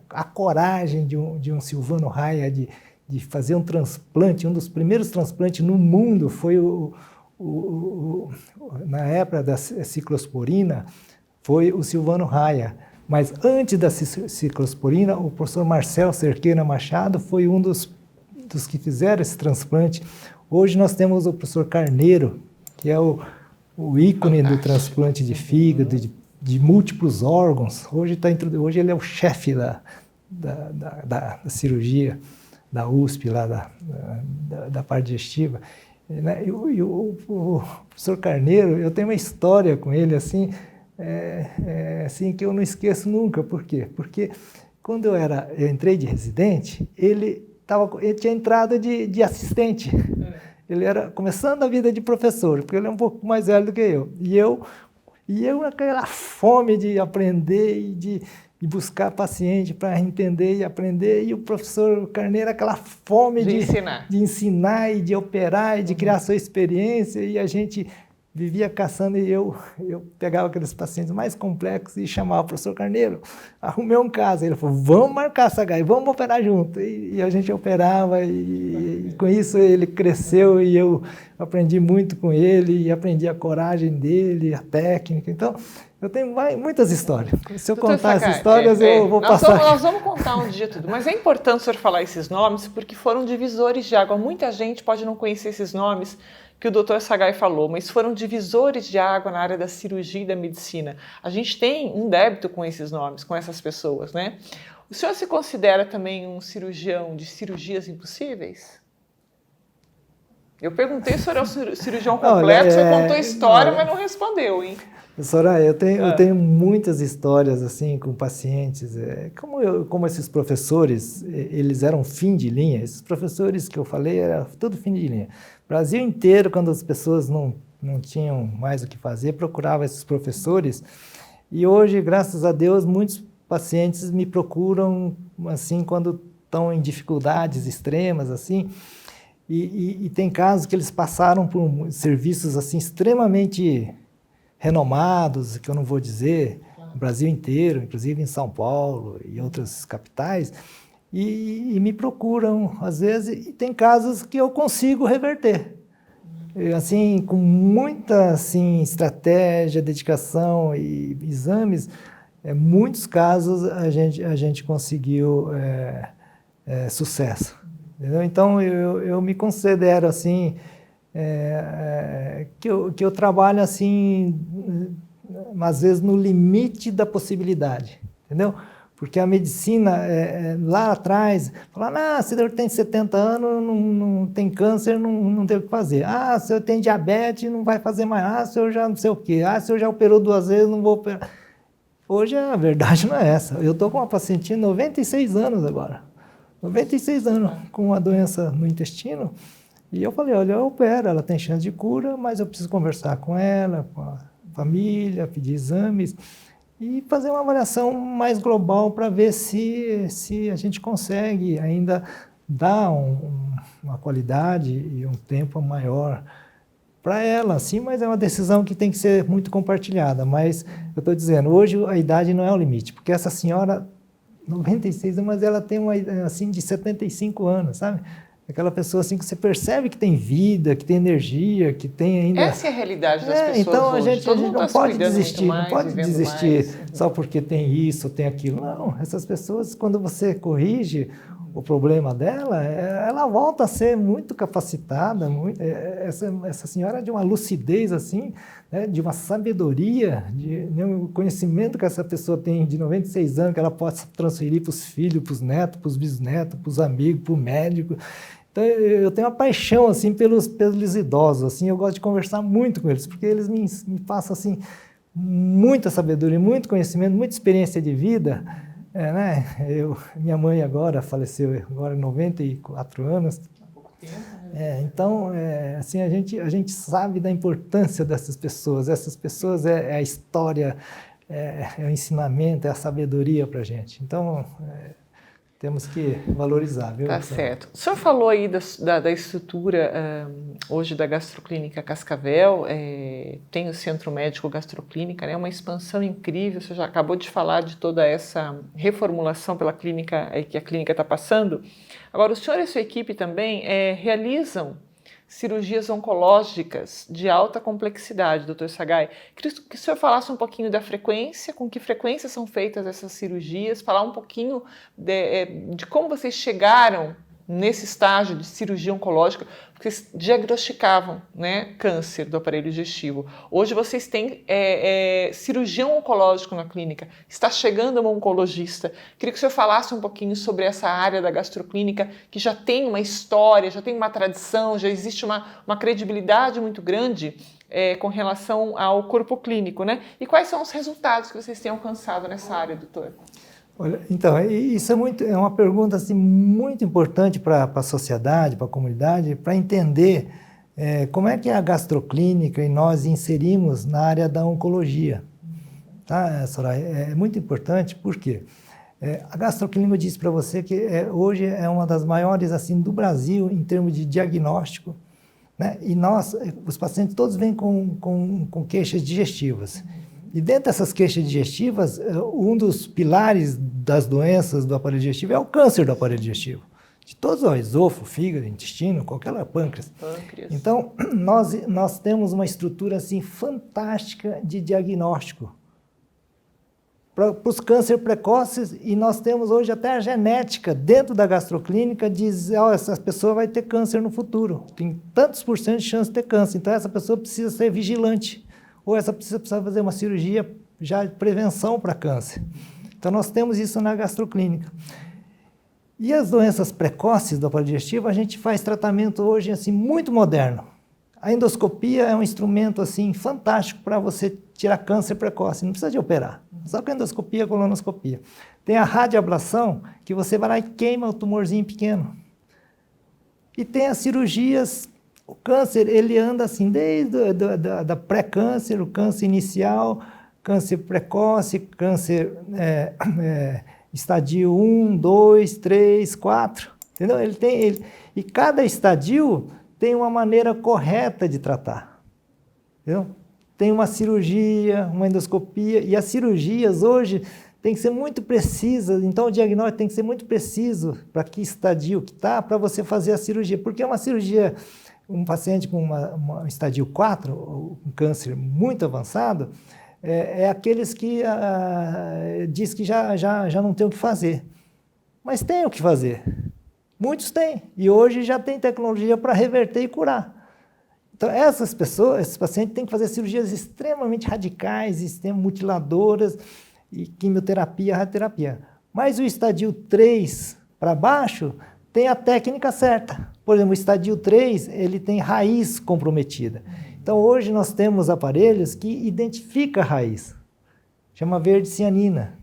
a coragem de um Silvano Raia de fazer um transplante, um dos primeiros transplantes no mundo foi na época da ciclosporina, foi o Silvano Raia. Mas antes da ciclosporina, o professor Marcel Cerqueira Machado foi um dos que fizeram esse transplante. Hoje nós temos o professor Carneiro, que é o ícone do transplante de fígado, de múltiplos órgãos. Hoje ele é o chefe da cirurgia, da USP, lá da parte digestiva. E o professor Carneiro, eu tenho uma história com ele, assim, assim, que eu não esqueço nunca. Por quê? Porque quando eu entrei de residente, ele tinha entrado de assistente. Ele era começando a vida de professor, porque ele é um pouco mais velho do que eu. E eu aquela fome de aprender e de buscar paciente para entender e aprender, e o professor Carneiro aquela fome de ensinar e de operar e de criar sua experiência, e a gente vivia caçando, e eu pegava aqueles pacientes mais complexos e chamava o professor Carneiro, arrumei um caso. Ele falou, vamos marcar essa gaia, vamos operar junto. E a gente operava, e com isso ele cresceu, e eu aprendi muito com ele, e aprendi a coragem dele, a técnica. Então, eu tenho muitas histórias. Se eu contar essas histórias, eu vou passar. Nós vamos contar um dia tudo. Mas é importante o senhor falar esses nomes, porque foram divisores de água. Muita gente pode não conhecer esses nomes que o Dr. Sagai falou, mas foram divisores de água na área da cirurgia e da medicina. A gente tem um débito com esses nomes, com essas pessoas, né? O senhor se considera também um cirurgião de cirurgias impossíveis? Eu perguntei se o senhor é um cirurgião completo, você contou a história, mas não respondeu, hein? Soraya, eu tenho muitas histórias assim com pacientes. Como esses professores, eles eram fim de linha, esses professores que eu falei eram tudo fim de linha. Brasil inteiro, quando as pessoas não tinham mais o que fazer, procurava esses professores. E hoje, graças a Deus, muitos pacientes me procuram assim quando estão em dificuldades extremas assim. E tem casos que eles passaram por serviços assim extremamente renomados, que eu não vou dizer, no Brasil inteiro, inclusive em São Paulo e outras capitais, e me procuram às vezes, e tem casos que eu consigo reverter. Assim, com muita assim, estratégia, dedicação e exames, muitos casos a gente conseguiu sucesso. Entendeu? Então, eu me considero assim, que eu trabalho assim, às vezes no limite da possibilidade, entendeu? Porque a medicina, lá atrás, falava, se eu tenho 70 anos, não tem câncer, não tem o que fazer. Se eu tenho diabetes, não vai fazer mais. Se eu já não sei o quê. Se eu já operou 2 vezes, não vou operar. Hoje a verdade não é essa. Eu estou com uma paciente de 96 anos agora. 96 anos, com uma doença no intestino. E eu falei, olha, eu opero, ela tem chance de cura, mas eu preciso conversar com ela, com a família, pedir exames e fazer uma avaliação mais global para ver se a gente consegue ainda dar uma qualidade e um tempo maior para ela, sim, mas é uma decisão que tem que ser muito compartilhada. Mas eu estou dizendo, hoje a idade não é o limite, porque essa senhora, 96 anos, mas ela tem uma assim de 75 anos, sabe? Aquela pessoa assim que você percebe que tem vida, que tem energia, que tem ainda... Essa é a realidade das pessoas então hoje. A gente não pode desistir, mais, não pode desistir só porque tem isso ou tem aquilo. Não, essas pessoas, quando você corrige o problema dela, ela volta a ser muito capacitada. Essa senhora é de uma lucidez assim, né, de uma sabedoria, de um conhecimento que essa pessoa tem de 96 anos, que ela possa transferir para os filhos, para os netos, para os bisnetos, para os amigos, para o médico. Então, eu tenho uma paixão assim, pelos idosos. Assim, eu gosto de conversar muito com eles, porque eles me passam assim, muita sabedoria, muito conhecimento, muita experiência de vida. Né? Minha mãe agora faleceu, agora 94 anos. Há pouco tempo, então, assim, a gente sabe da importância dessas pessoas. Essas pessoas é a história, é o ensinamento, é a sabedoria para a gente. Então, temos que valorizar, viu? Tá certo. O senhor falou aí da estrutura hoje da Gastroclínica Cascavel, tem o Centro Médico Gastroclínica, né? Uma expansão incrível, o senhor já acabou de falar de toda essa reformulação pela clínica que a clínica está passando. Agora, o senhor e a sua equipe também realizam cirurgias oncológicas de alta complexidade, doutor Sagai. Queria que o senhor falasse um pouquinho da frequência, com que frequência são feitas essas cirurgias, falar um pouquinho de como vocês chegaram nesse estágio de cirurgia oncológica, porque vocês diagnosticavam, né, câncer do aparelho digestivo. Hoje vocês têm cirurgião oncológico na clínica, está chegando uma oncologista. Queria que o senhor falasse um pouquinho sobre essa área da gastroclínica, que já tem uma história, já tem uma tradição, já existe uma credibilidade muito grande com relação ao corpo clínico, né? E quais são os resultados que vocês têm alcançado nessa área, doutor? Olha, então, isso é uma pergunta assim, muito importante para a sociedade, para a comunidade, para entender como é que a gastroclínica e nós inserimos na área da oncologia. Tá, Soraya? É muito importante porque a gastroclínica, eu disse para você que hoje é uma das maiores assim, do Brasil em termos de diagnóstico, né? E os pacientes todos vêm com queixas digestivas. E dentro dessas queixas digestivas, um dos pilares das doenças do aparelho digestivo é o câncer do aparelho digestivo. De todos, esôfago, fígado, intestino, qualquer pâncreas. Então, nós temos uma estrutura assim, fantástica de diagnóstico para os cânceres precoces, e nós temos hoje até a genética dentro da gastroclínica diz, essa pessoa vai ter câncer no futuro, tem tantos por cento de chance de ter câncer, então essa pessoa precisa ser vigilante, ou essa precisa fazer uma cirurgia já de prevenção para câncer. Então, nós temos isso na gastroclínica. E as doenças precoces do aparelho digestivo, a gente faz tratamento hoje assim, muito moderno. A endoscopia é um instrumento assim, fantástico para você tirar câncer precoce, não precisa de operar. Só com endoscopia, colonoscopia. Tem a radioablação, que você vai lá e queima o tumorzinho pequeno. E tem as cirurgias, o câncer, ele anda assim, desde da pré-câncer, o câncer inicial, câncer precoce, câncer estadio 1, 2, 3, 4, entendeu? E cada estadio tem uma maneira correta de tratar, entendeu? Tem uma cirurgia, uma endoscopia, e as cirurgias hoje têm que ser muito precisas, então o diagnóstico tem que ser muito preciso para que estadio que está, para você fazer a cirurgia, porque uma cirurgia, um paciente com um estadio 4, um câncer muito avançado, é aqueles que diz que já não tem o que fazer. Mas tem o que fazer. Muitos têm. E hoje já tem tecnologia para reverter e curar. Então, essas pessoas, esses pacientes têm que fazer cirurgias extremamente radicais, mutiladoras, e quimioterapia, radioterapia. Mas o estadio 3 para baixo tem a técnica certa. Por exemplo, o estadio 3, ele tem raiz comprometida. Então, hoje nós temos aparelhos que identificam a raiz, chama verde-cianina.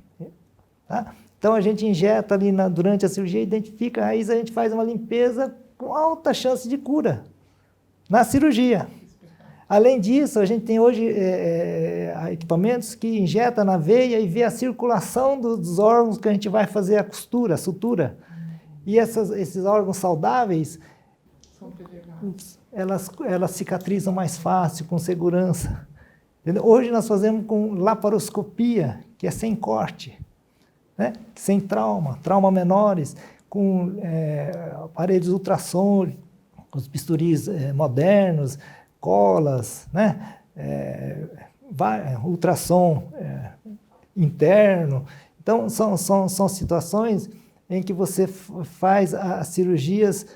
Tá? Então, a gente injeta ali durante a cirurgia, identifica a raiz, a gente faz uma limpeza com alta chance de cura na cirurgia. Além disso, a gente tem hoje equipamentos que injetam na veia e vê a circulação dos órgãos que a gente vai fazer a costura, a sutura. E esses órgãos saudáveis, elas cicatrizam mais fácil, com segurança. Entendeu? Hoje nós fazemos com laparoscopia, que é sem corte, né? Sem trauma menores, com aparelhos ultrassom, os bisturis modernos, colas, né? Ultrassom interno. Então, são situações em que você faz as cirurgias.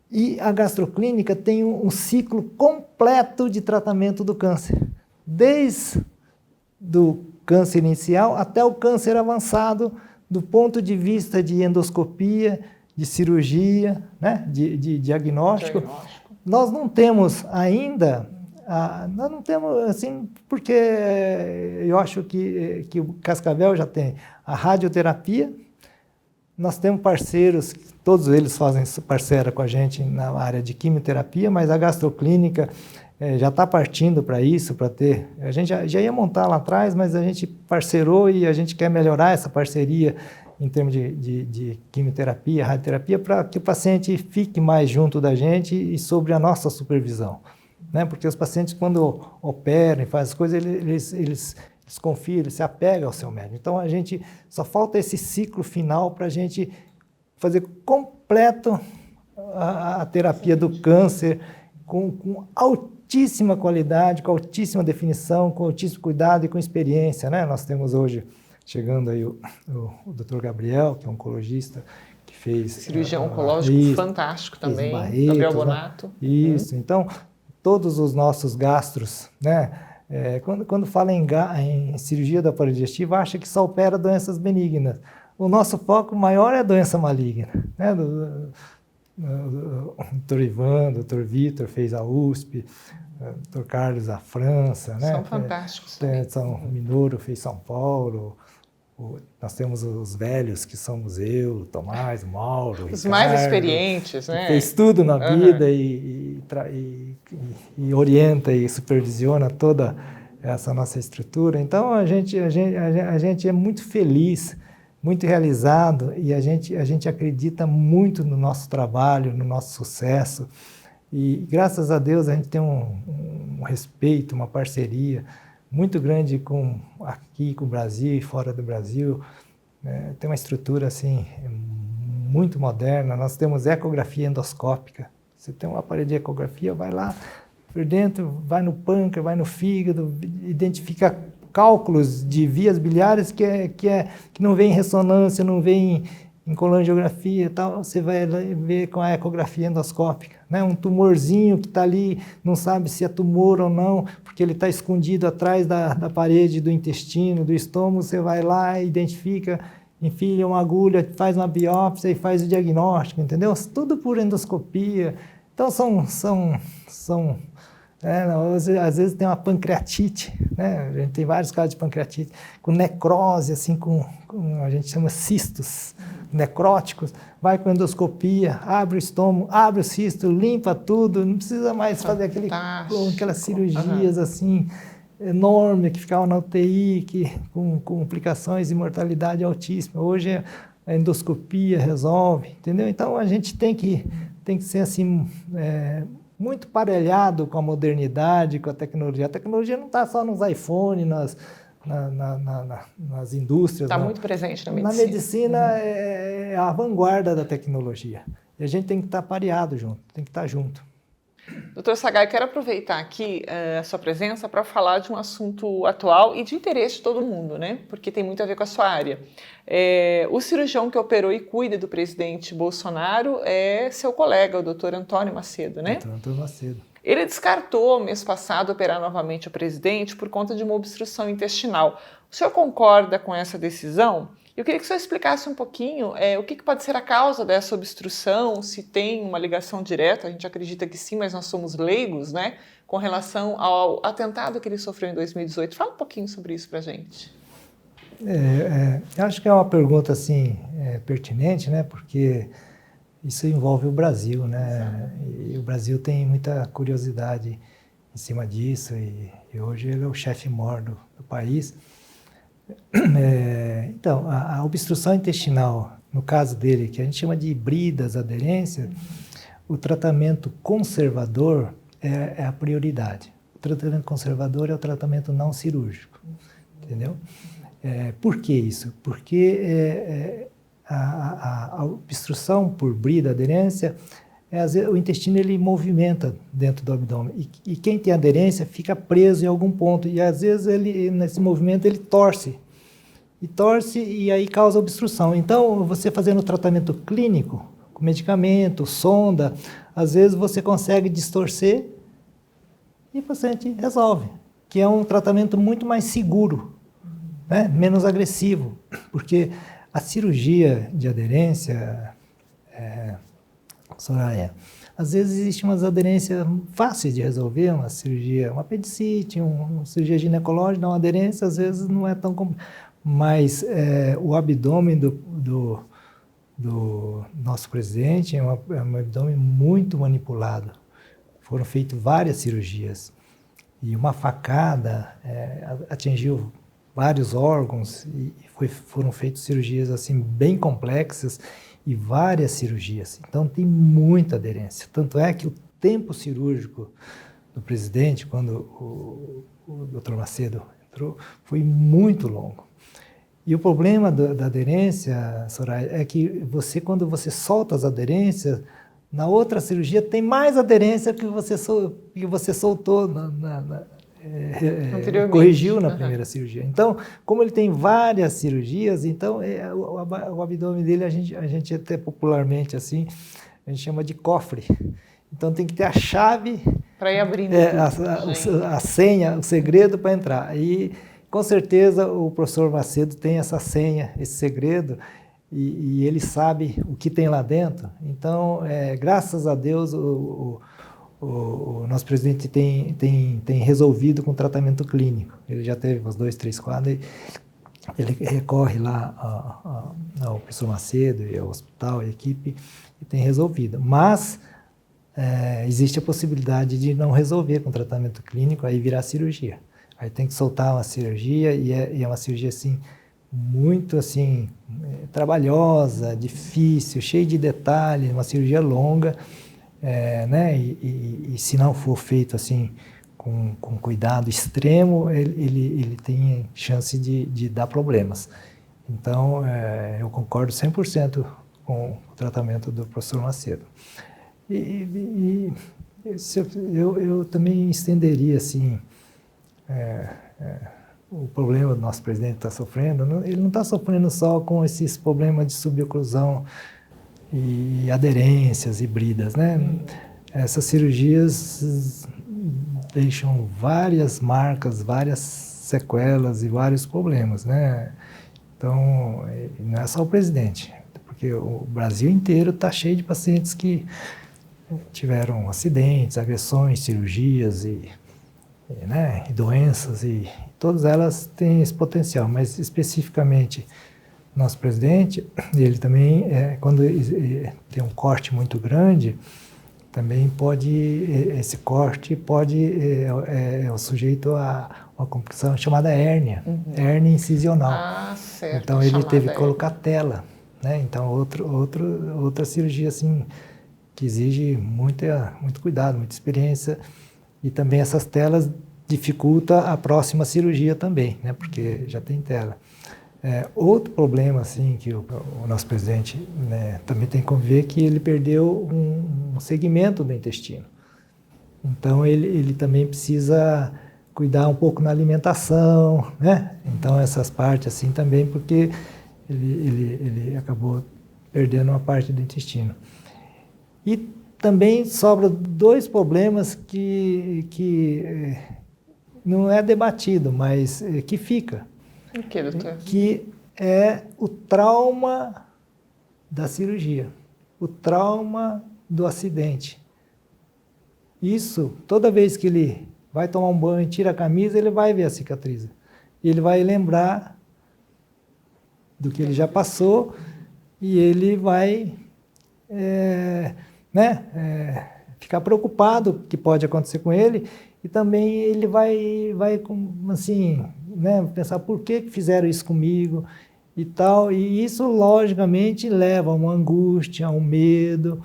E a gastroclínica tem um ciclo completo de tratamento do câncer, desde do câncer inicial até o câncer avançado, do ponto de vista de endoscopia, de cirurgia, né, de diagnóstico. Nós não temos ainda, nós não temos, assim, porque eu acho que o Cascavel já tem a radioterapia. Nós temos parceiros, todos eles fazem parceira com a gente na área de quimioterapia, mas a gastroclínica já está partindo para isso, para ter... A gente já ia montar lá atrás, mas a gente parceirou e a gente quer melhorar essa parceria em termos de quimioterapia, radioterapia, para que o paciente fique mais junto da gente e sobre a nossa supervisão, né? Porque os pacientes, quando operam e fazem as coisas, eles confiam, eles se apegam ao seu médico. Então, a gente só falta esse ciclo final para a gente fazer completo a terapia do câncer com altíssima qualidade, com altíssima definição, com altíssimo cuidado e com experiência, né? Nós temos hoje, chegando aí o Dr. Gabriel, que é oncologista, que fez... Cirurgião oncológico fantástico também, Gabriel Bonato. Isso, então, todos os nossos gastros, né? Quando fala em cirurgia do aparelho digestivo, acha que só opera doenças benignas. O nosso foco maior é a doença maligna, né? O Dr. Ivan, o Dr. Vitor fez a USP, o Dr. Carlos a França, né? São fantásticos. São Minoro fez São Paulo. Nós temos os velhos, que somos eu, o Tomás, o Mauro, os Ricardo, mais experientes, né? Fez tudo na vida e orienta e supervisiona toda essa nossa estrutura. Então, a gente é muito feliz, muito realizado, e a gente acredita muito no nosso trabalho, no nosso sucesso. E, graças a Deus, a gente tem um respeito, uma parceria muito grande aqui com o Brasil e fora do Brasil. Tem uma estrutura assim, muito moderna. Nós temos ecografia endoscópica. Você tem um aparelho de ecografia, vai lá por dentro, vai no pâncreas, vai no fígado, identifica cálculos de vias biliares que não vem em ressonância, não vem em colangiografia e tal, você vai ver com a ecografia endoscópica, né? Um tumorzinho que está ali, não sabe se é tumor ou não, porque ele está escondido atrás da parede do intestino, do estômago, você vai lá, identifica, enfia uma agulha, faz uma biópsia e faz o diagnóstico, entendeu? Tudo por endoscopia. Então, às vezes tem uma pancreatite, né? A gente tem vários casos de pancreatite, com necrose, assim, a gente chama cistos necróticos, vai com endoscopia, abre o estômago, abre o cisto, limpa tudo, não precisa mais fazer aquelas cirurgias assim, enormes, que ficavam na UTI, com complicações e mortalidade altíssima. Hoje a endoscopia resolve, entendeu? Então a gente tem que ser assim, muito parelhado com a modernidade, com a tecnologia. A tecnologia não está só nos iPhones, nas indústrias. Está muito presente na medicina. Na medicina é a vanguarda da tecnologia. E a gente tem que estar pareado junto, tem que estar junto. Doutor Sagai, eu quero aproveitar aqui a sua presença para falar de um assunto atual e de interesse de todo mundo, né? Porque tem muito a ver com a sua área. O cirurgião que operou e cuida do presidente Bolsonaro é seu colega, o doutor Antônio Macedo, né? Doutor Antônio Macedo. Ele descartou, mês passado, operar novamente o presidente por conta de uma obstrução intestinal. O senhor concorda com essa decisão? Eu queria que o senhor explicasse um pouquinho o que pode ser a causa dessa obstrução, se tem uma ligação direta, a gente acredita que sim, mas nós somos leigos, né? Com relação ao atentado que ele sofreu em 2018. Fala um pouquinho sobre isso para a gente. Eu acho que é uma pergunta assim, pertinente, né? Porque isso envolve o Brasil, né? E o Brasil tem muita curiosidade em cima disso e hoje ele é o chefe-mor do país. Então, a obstrução intestinal, no caso dele, que a gente chama de híbridas aderência, o tratamento conservador é a prioridade. O tratamento conservador é o tratamento não cirúrgico, entendeu? Por que isso? Porque a obstrução por brida aderência, às vezes, o intestino ele movimenta dentro do abdômen e quem tem aderência fica preso em algum ponto e às vezes nesse movimento ele torce e aí causa obstrução. Então, você fazendo o tratamento clínico, com medicamento, sonda, às vezes você consegue distorcer e o paciente resolve, que é um tratamento muito mais seguro, né? Menos agressivo, porque a cirurgia de aderência, Soraya, às vezes existe umas aderências fáceis de resolver, uma cirurgia, uma apendicite, uma cirurgia ginecológica, uma aderência, às vezes não é tão complicado. Mas o abdômen do nosso presidente é um abdômen muito manipulado. Foram feitas várias cirurgias e uma facada atingiu vários órgãos e foram feitas cirurgias assim bem complexas e várias cirurgias. Então tem muita aderência. Tanto é que o tempo cirúrgico do presidente, quando o Dr. Macedo entrou, foi muito longo. E o problema da aderência, Soraya, é que quando você solta as aderências, na outra cirurgia tem mais aderência que você soltou, corrigiu na primeira cirurgia. Então, como ele tem várias cirurgias, então o abdômen dele a gente até popularmente assim, a gente chama de cofre. Então tem que ter a chave para ir abrindo a senha, o segredo para entrar. E com certeza o professor Macedo tem essa senha, esse segredo, e ele sabe o que tem lá dentro. Então, graças a Deus, o nosso presidente tem resolvido com tratamento clínico. Ele já teve uns 2, 3 quadros, ele recorre lá ao professor Macedo e ao hospital, a equipe, e tem resolvido. Mas existe a possibilidade de não resolver com tratamento clínico, aí virar cirurgia. Aí tem que soltar uma cirurgia e é uma cirurgia assim muito assim trabalhosa, difícil, cheia de detalhes, uma cirurgia longa, né? E se não for feito assim com cuidado extremo, ele tem chance de dar problemas. Então eu concordo 100% com o tratamento do professor Macedo. Eu também estenderia assim o problema do nosso presidente está sofrendo, ele não está sofrendo só com esses problemas de suboclusão e aderências e bridas, né? Essas cirurgias deixam várias marcas, várias sequelas e vários problemas, né? Então, não é só o presidente, porque o Brasil inteiro está cheio de pacientes que tiveram acidentes, agressões, cirurgias né, e doenças, e todas elas têm esse potencial, mas especificamente nosso presidente, ele também, quando tem um corte muito grande, também pode, esse corte pode, é sujeito a uma complicação chamada hérnia, hérnia incisional. Ah, certo. Então ele teve que colocar tela, né? Então outra cirurgia assim que exige muito cuidado, muita experiência, e também essas telas dificulta a próxima cirurgia também, né? Porque já tem tela. Outro problema assim que o nosso presidente, né, também tem que conviver, que ele perdeu um segmento do intestino. Então ele também precisa cuidar um pouco na alimentação, né? Então essas partes assim também, porque ele acabou perdendo uma parte do intestino. E também sobram dois problemas que não é debatido, mas que fica. O que, doutor? Que é o trauma da cirurgia, o trauma do acidente. Isso, toda vez que ele vai tomar um banho, tira a camisa, ele vai ver a cicatriz. Ele vai lembrar do que ele já passou e ele vai ficar preocupado com o que pode acontecer com ele, e também ele vai assim, né, pensar por que fizeram isso comigo e tal, e isso logicamente leva a uma angústia, a um medo,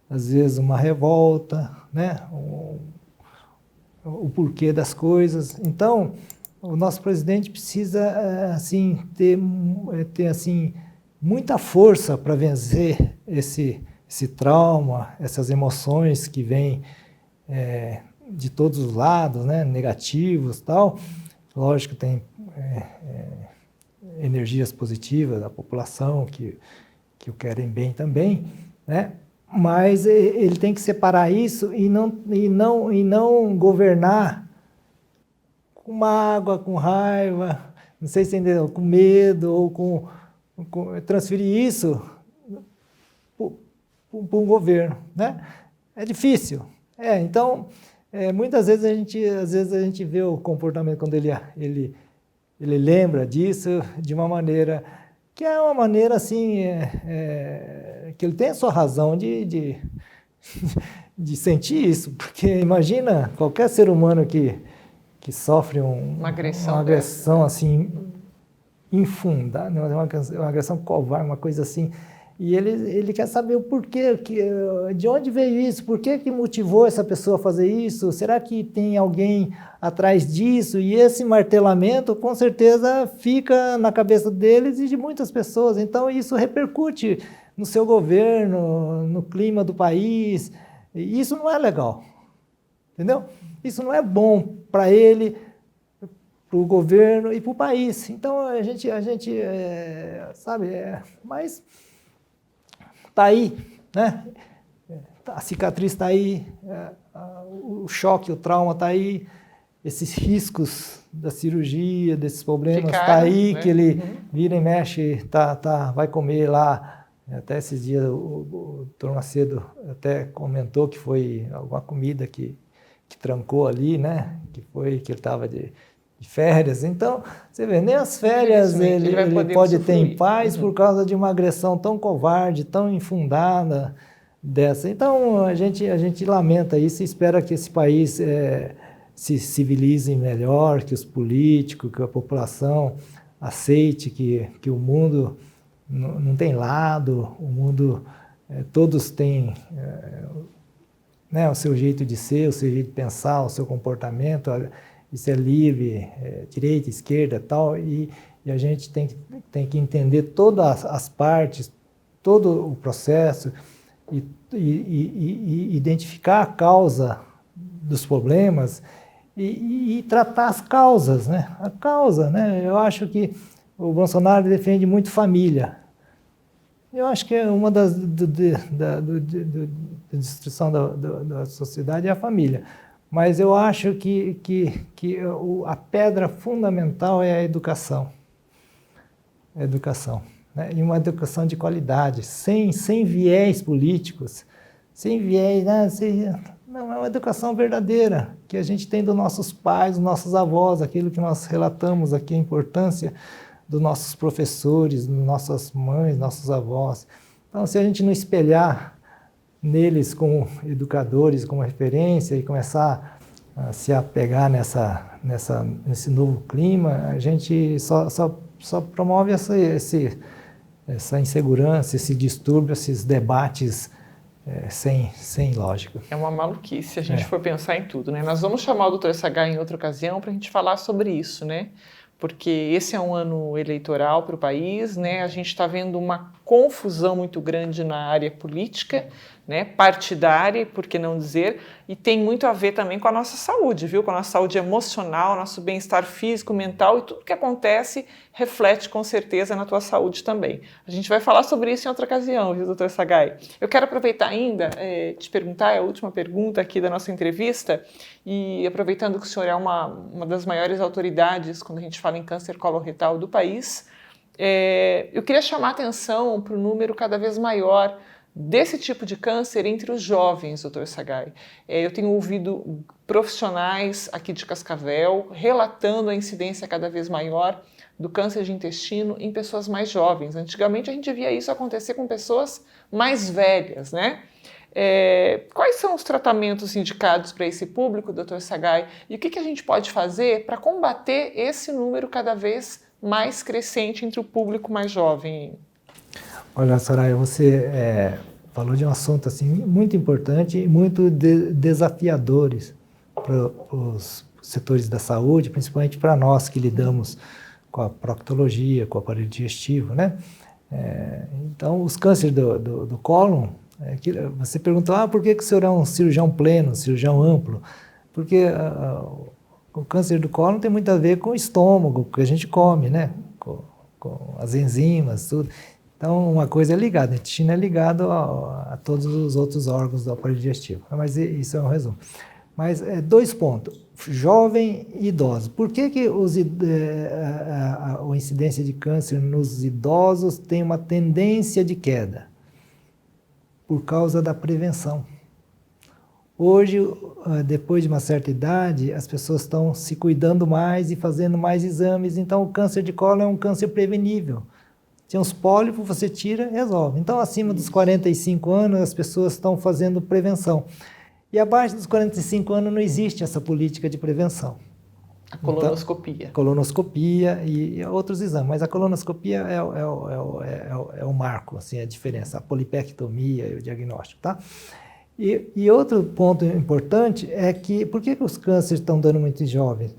às vezes uma revolta, né, o porquê das coisas. Então, o nosso presidente precisa assim ter assim muita força para vencer esse trauma, essas emoções que vêm de todos os lados, né, negativos, tal. Lógico, tem energias positivas da população que o querem bem também, né? Mas ele tem que separar isso e não governar com mágoa, com raiva, não sei se entendeu, com medo, ou transferir isso para um governo, né? É difícil. Então, muitas vezes a gente vê o comportamento quando ele lembra disso de uma maneira que é uma maneira assim, que ele tem a sua razão de sentir isso, porque imagina qualquer ser humano que sofre uma agressão assim infundada, uma agressão covarde, uma coisa assim. E ele quer saber o porquê, de onde veio isso, por que motivou essa pessoa a fazer isso, será que tem alguém atrás disso? E esse martelamento, com certeza, fica na cabeça deles e de muitas pessoas. Então, isso repercute no seu governo, no clima do país, e isso não é legal, entendeu? Isso não é bom para ele, para o governo e para o país. Então, a gente sabe, mas... está aí, né? A cicatriz está aí, o choque, o trauma está aí, esses riscos da cirurgia, desses problemas está aí, né? Que ele vira e mexe, vai comer lá. Até esses dias o Dr. Macedo até comentou que foi alguma comida que trancou ali, né? Que ele estava de férias. Então, você vê, nem as férias ele pode ter em paz por causa de uma agressão tão covarde, tão infundada dessa. Então, a gente lamenta isso e espera que esse país se civilize melhor, que os políticos, que a população aceite que o mundo não tem lado, o mundo, todos têm né, o seu jeito de ser, o seu jeito de pensar, o seu comportamento. Isso é livre, direita, esquerda, tal, e a gente tem que entender todas as partes, todo o processo e identificar a causa dos problemas e tratar as causas, né? A causa, né? Eu acho que o Bolsonaro defende muito família. Eu acho que é uma das da destruição da sociedade é a família. Mas eu acho que a pedra fundamental é a educação. A educação, né? E uma educação de qualidade, sem viés políticos, sem viés, não, é uma educação verdadeira, que a gente tem dos nossos pais, dos nossos avós, aquilo que nós relatamos aqui, a importância dos nossos professores, nossas mães, nossos avós. Então, se a gente não espelhar neles como educadores, como referência e começar a se apegar nesse novo clima, a gente só promove essa insegurança, esse distúrbio, esses debates sem lógica. É uma maluquice se a gente for pensar em tudo, né? Nós vamos chamar o Dr. Sagai em outra ocasião para a gente falar sobre isso, né? Porque esse é um ano eleitoral para o país, né? A gente está vendo uma confusão muito grande na área política, né? Partidária, por que não dizer, e tem muito a ver também com a nossa saúde, viu? Com a nossa saúde emocional, nosso bem-estar físico, mental, e tudo que acontece reflete com certeza na tua saúde também. A gente vai falar sobre isso em outra ocasião, viu, Dr. Sagai? Eu quero aproveitar ainda, te perguntar, é a última pergunta aqui da nossa entrevista, e aproveitando que o senhor é uma das maiores autoridades quando a gente fala em câncer coloretal do país, eu queria chamar a atenção para o número cada vez maior desse tipo de câncer entre os jovens, Dr. Sagai. Eu tenho ouvido profissionais aqui de Cascavel relatando a incidência cada vez maior do câncer de intestino em pessoas mais jovens. Antigamente a gente via isso acontecer com pessoas mais velhas, né? Quais são os tratamentos indicados para esse público, Dr. Sagai? E o que a gente pode fazer para combater esse número cada vez mais crescente entre o público mais jovem? Olha, Soraya, você falou de um assunto assim, muito importante e muito desafiadores para os setores da saúde, principalmente para nós que lidamos com a proctologia, com o aparelho digestivo, né? Então, os cânceres do cólon, você perguntou, por que o senhor é um cirurgião pleno, um cirurgião amplo? Porque o câncer do cólon tem muito a ver com o estômago, que a gente come, né? Com as enzimas, tudo. Então, uma coisa é ligada, o intestino é ligado a todos os outros órgãos do aparelho digestivo. Mas isso é um resumo. Mas 2 pontos. Jovem e idoso. Por que a incidência de câncer nos idosos tem uma tendência de queda? Por causa da prevenção. Hoje, depois de uma certa idade, as pessoas estão se cuidando mais e fazendo mais exames. Então, o câncer de cólon é um câncer prevenível. Tem uns pólipos, você tira e resolve. Então, acima dos 45 anos, as pessoas estão fazendo prevenção. E abaixo dos 45 anos não existe essa política de prevenção. A colonoscopia. Então, colonoscopia e outros exames. Mas a colonoscopia é o marco, assim, a diferença. A polipectomia e o diagnóstico, tá? E outro ponto importante é que, por que os cânceres estão dando muito em jovens?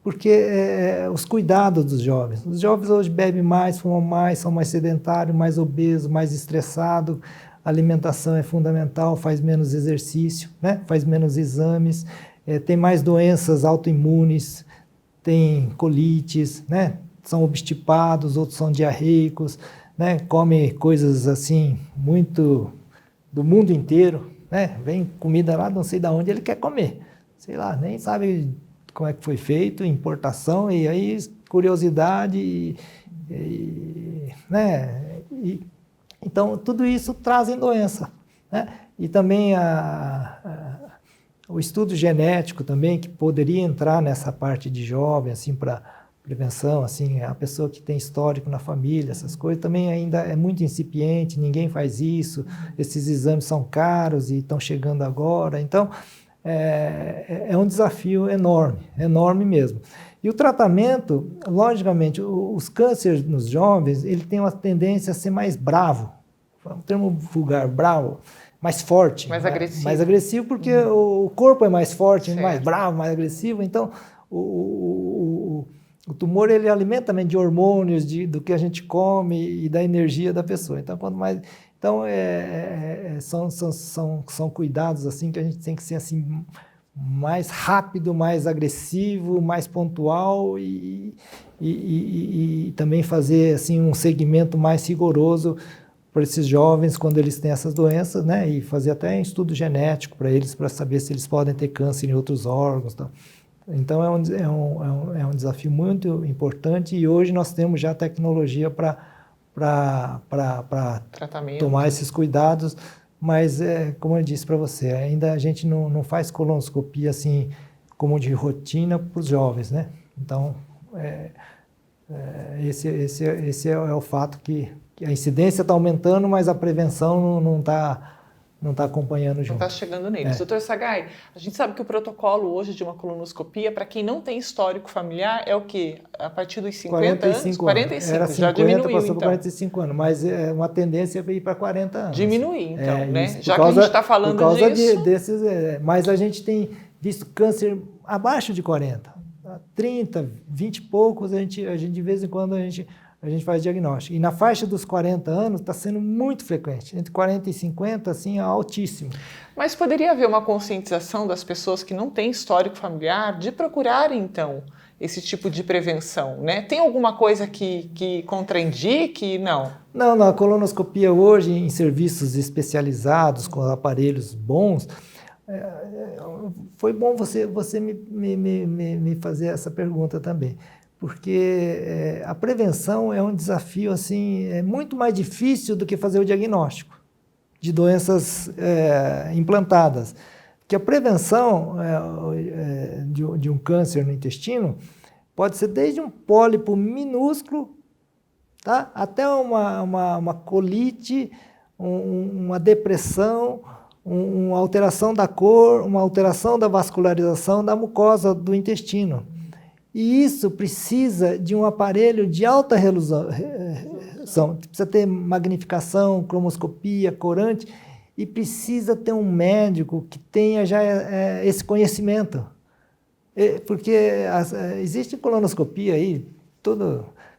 Porque os cuidados dos jovens. Os jovens hoje bebem mais, fumam mais, são mais sedentários, mais obesos, mais estressados. A alimentação é fundamental, faz menos exercício, né? Faz menos exames, tem mais doenças autoimunes, tem colites, né? São obstipados, outros são diarreicos, né? Comem coisas assim muito do mundo inteiro, né? Vem comida lá, não sei de onde ele quer comer, sei lá, nem sabe como é que foi feito, importação, e aí curiosidade, né? Então, tudo isso trazem doença, né? E também o estudo genético também, que poderia entrar nessa parte de jovem, assim, para prevenção, assim, a pessoa que tem histórico na família, essas coisas, também ainda é muito incipiente, ninguém faz isso, esses exames são caros e estão chegando agora, então é um desafio enorme, enorme mesmo. E o tratamento, logicamente, os cânceres nos jovens, ele tem uma tendência a ser mais bravo, um termo vulgar, bravo, mais forte. Mais agressivo. Mais agressivo porque o corpo é mais forte, mais bravo, mais agressivo, então o tumor ele alimenta também de hormônios, do que a gente come e da energia da pessoa. Então, quanto mais... Então, são cuidados assim que a gente tem que ser assim, mais rápido, mais agressivo, mais pontual e também fazer assim, um segmento mais rigoroso para esses jovens quando eles têm essas doenças, né? E fazer até um estudo genético para eles, para saber se eles podem ter câncer em outros órgãos. Tá? Então é um desafio muito importante e hoje nós temos já tecnologia para tomar esses cuidados, mas como eu disse para você, ainda a gente não faz colonoscopia assim como de rotina para os jovens, né? Então esse é o fato que a incidência está aumentando, mas a prevenção não está acompanhando junto. Não está chegando neles. Doutor Sagai, a gente sabe que o protocolo hoje de uma colonoscopia, para quem não tem histórico familiar, é o quê? A partir dos 50 anos? 45 Era 50, já diminuiu, passou então. para 45 anos, mas é uma tendência é ir para 40 anos. Diminuir, então, né? Isso, já que a gente está falando por causa disso... desses, mas a gente tem visto câncer abaixo de 40. 30, 20 e poucos, a gente de vez em quando a gente faz diagnóstico. E na faixa dos 40 anos está sendo muito frequente. Entre 40 e 50, assim, é altíssimo. Mas poderia haver uma conscientização das pessoas que não têm histórico familiar de procurarem, então, esse tipo de prevenção, né? Tem alguma coisa que contraindique? Não. Não, na colonoscopia hoje, em serviços especializados, com aparelhos bons, foi bom você me fazer essa pergunta também. Porque a prevenção é um desafio assim, muito mais difícil do que fazer o diagnóstico de doenças implantadas. Porque a prevenção de um câncer no intestino pode ser desde um pólipo minúsculo, tá? Até uma colite, uma depressão, uma alteração da cor, uma alteração da vascularização da mucosa do intestino. E isso precisa de um aparelho de alta resolução, precisa ter magnificação, cromoscopia, corante, e precisa ter um médico que tenha já esse conhecimento. Porque existe colonoscopia aí,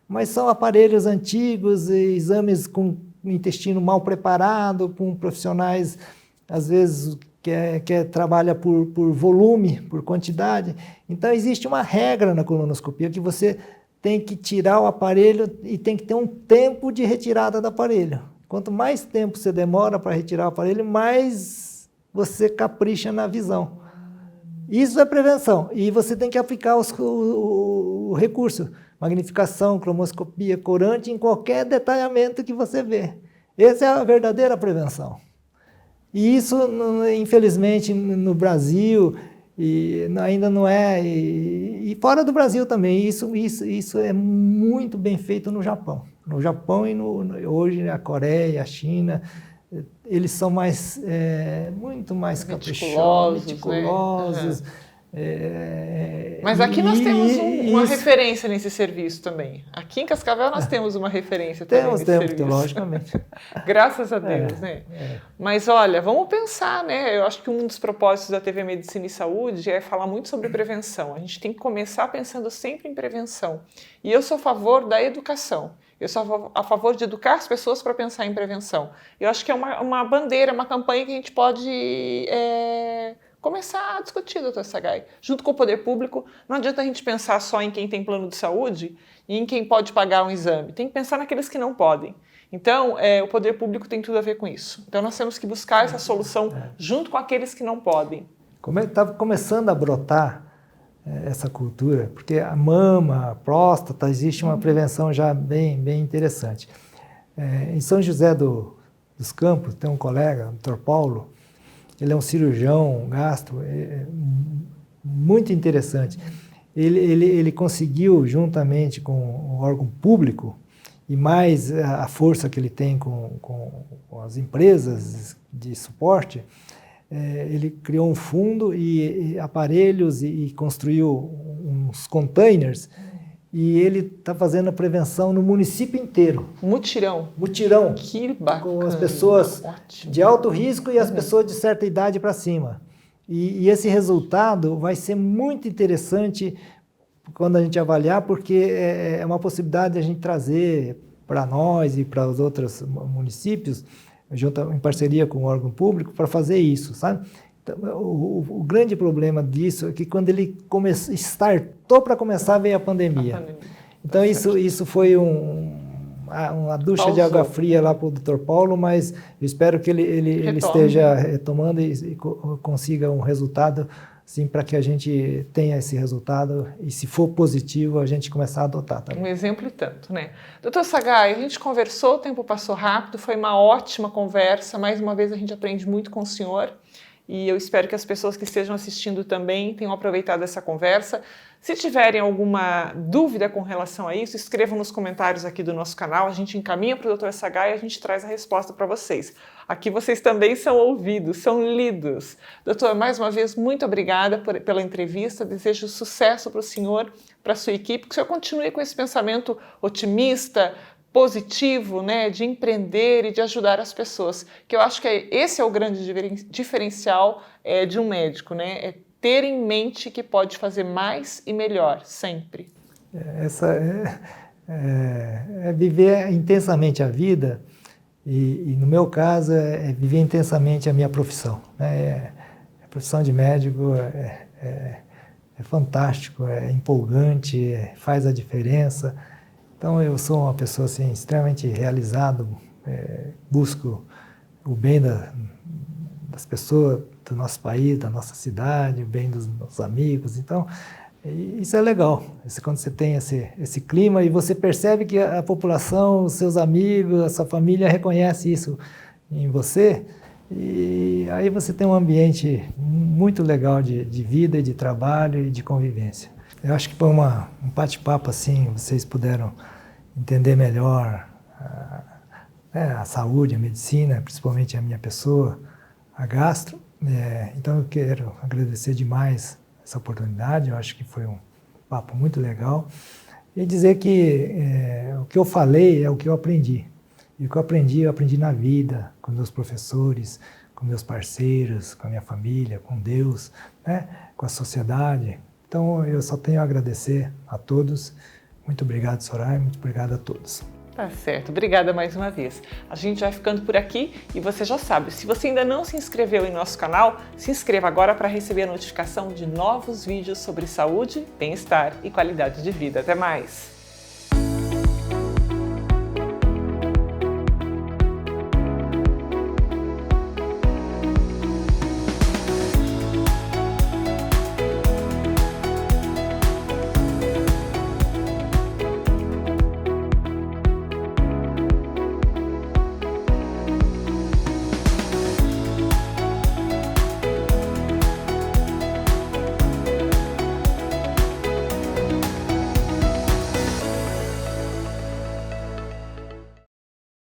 mas são aparelhos antigos, exames com o intestino mal preparado, com profissionais, às vezes, que trabalha por volume, por quantidade. Então, existe uma regra na colonoscopia que você tem que tirar o aparelho e tem que ter um tempo de retirada do aparelho. Quanto mais tempo você demora para retirar o aparelho, mais você capricha na visão. Isso é prevenção. E você tem que aplicar o recurso. Magnificação, cromoscopia, corante, em qualquer detalhamento que você vê. Essa é a verdadeira prevenção. E isso, infelizmente, no Brasil, ainda não é, e fora do Brasil também, isso é muito bem feito no Japão. No Japão e hoje a Coreia, a China, eles são muito mais caprichosos, meticulosos. Né? Mas aqui nós temos uma referência nesse serviço também. Aqui em Cascavel nós temos uma referência também nesse serviço. Logicamente. Graças a Deus, né? Mas olha, vamos pensar, né? Eu acho que um dos propósitos da TV Medicina e Saúde é falar muito sobre prevenção. A gente tem que começar pensando sempre em prevenção. E eu sou a favor da educação. Eu sou a favor de educar as pessoas para pensar em prevenção. Eu acho que é uma bandeira, uma campanha que a gente pode começar a discutir, doutor Sagai, junto com o poder público. Não adianta a gente pensar só em quem tem plano de saúde e em quem pode pagar um exame. Tem que pensar naqueles que não podem. Então, o poder público tem tudo a ver com isso. Então, nós temos que buscar essa solução junto com aqueles que não podem. Estava começando a brotar essa cultura, porque a mama, a próstata, existe uma prevenção já bem interessante. Em São José dos Campos, tem um colega, o Dr. Paulo. Ele é um cirurgião gastro, muito interessante. Ele conseguiu, juntamente com o órgão público, e mais a força que ele tem com as empresas de suporte, ele criou um fundo e aparelhos e construiu uns containers. E ele está fazendo a prevenção no município inteiro. Mutirão. Que bacana. Com as pessoas de alto risco e as pessoas de certa idade para cima. E esse resultado vai ser muito interessante quando a gente avaliar, porque é uma possibilidade de a gente trazer para nós e para os outros municípios, junto, em parceria com o órgão público, para fazer isso, sabe? O grande problema disso é que quando ele startou para começar, veio a pandemia. Então isso foi uma ducha de água fria lá para o Dr. Paulo, mas eu espero que ele esteja retomando e consiga um resultado, assim, para que a gente tenha esse resultado e, se for positivo, a gente começar a adotar também. Um exemplo e tanto, né? Doutor Sagai, a gente conversou, o tempo passou rápido, foi uma ótima conversa, mais uma vez a gente aprende muito com o senhor e eu espero que as pessoas que estejam assistindo também tenham aproveitado essa conversa. Se tiverem alguma dúvida com relação a isso, escrevam nos comentários aqui do nosso canal, a gente encaminha para o Dr. Sagai e a gente traz a resposta para vocês. Aqui vocês também são ouvidos, são lidos. Doutor, mais uma vez, muito obrigada pela entrevista, desejo sucesso para o senhor, para a sua equipe, que o senhor continue com esse pensamento otimista, positivo, né, de empreender e de ajudar as pessoas, que eu acho que esse é o grande diferencial de um médico, né, é ter em mente que pode fazer mais e melhor, sempre. Essa é viver intensamente a vida e no meu caso, é viver intensamente a minha profissão. Né? A profissão de médico é fantástico, é empolgante, faz a diferença. Então eu sou uma pessoa assim, extremamente realizado, busco o bem das pessoas, do nosso país, da nossa cidade, o bem dos nossos amigos. Então, isso é legal. Quando você tem esse clima e você percebe que a população, os seus amigos, a sua família reconhece isso em você, e aí você tem um ambiente muito legal de vida, e de trabalho e de convivência. Eu acho que foi um bate-papo assim, vocês puderam entender melhor a saúde, a medicina, principalmente a minha pessoa, a gastro. Então eu quero agradecer demais essa oportunidade, eu acho que foi um papo muito legal. E dizer que o que eu falei é o que eu aprendi. E o que eu aprendi na vida, com meus professores, com meus parceiros, com a minha família, com Deus, né? Com a sociedade. Então eu só tenho a agradecer a todos. Muito obrigado, Soraya, muito obrigado a todos. Tá certo, obrigada mais uma vez. A gente vai ficando por aqui e você já sabe, se você ainda não se inscreveu em nosso canal, se inscreva agora para receber a notificação de novos vídeos sobre saúde, bem-estar e qualidade de vida. Até mais!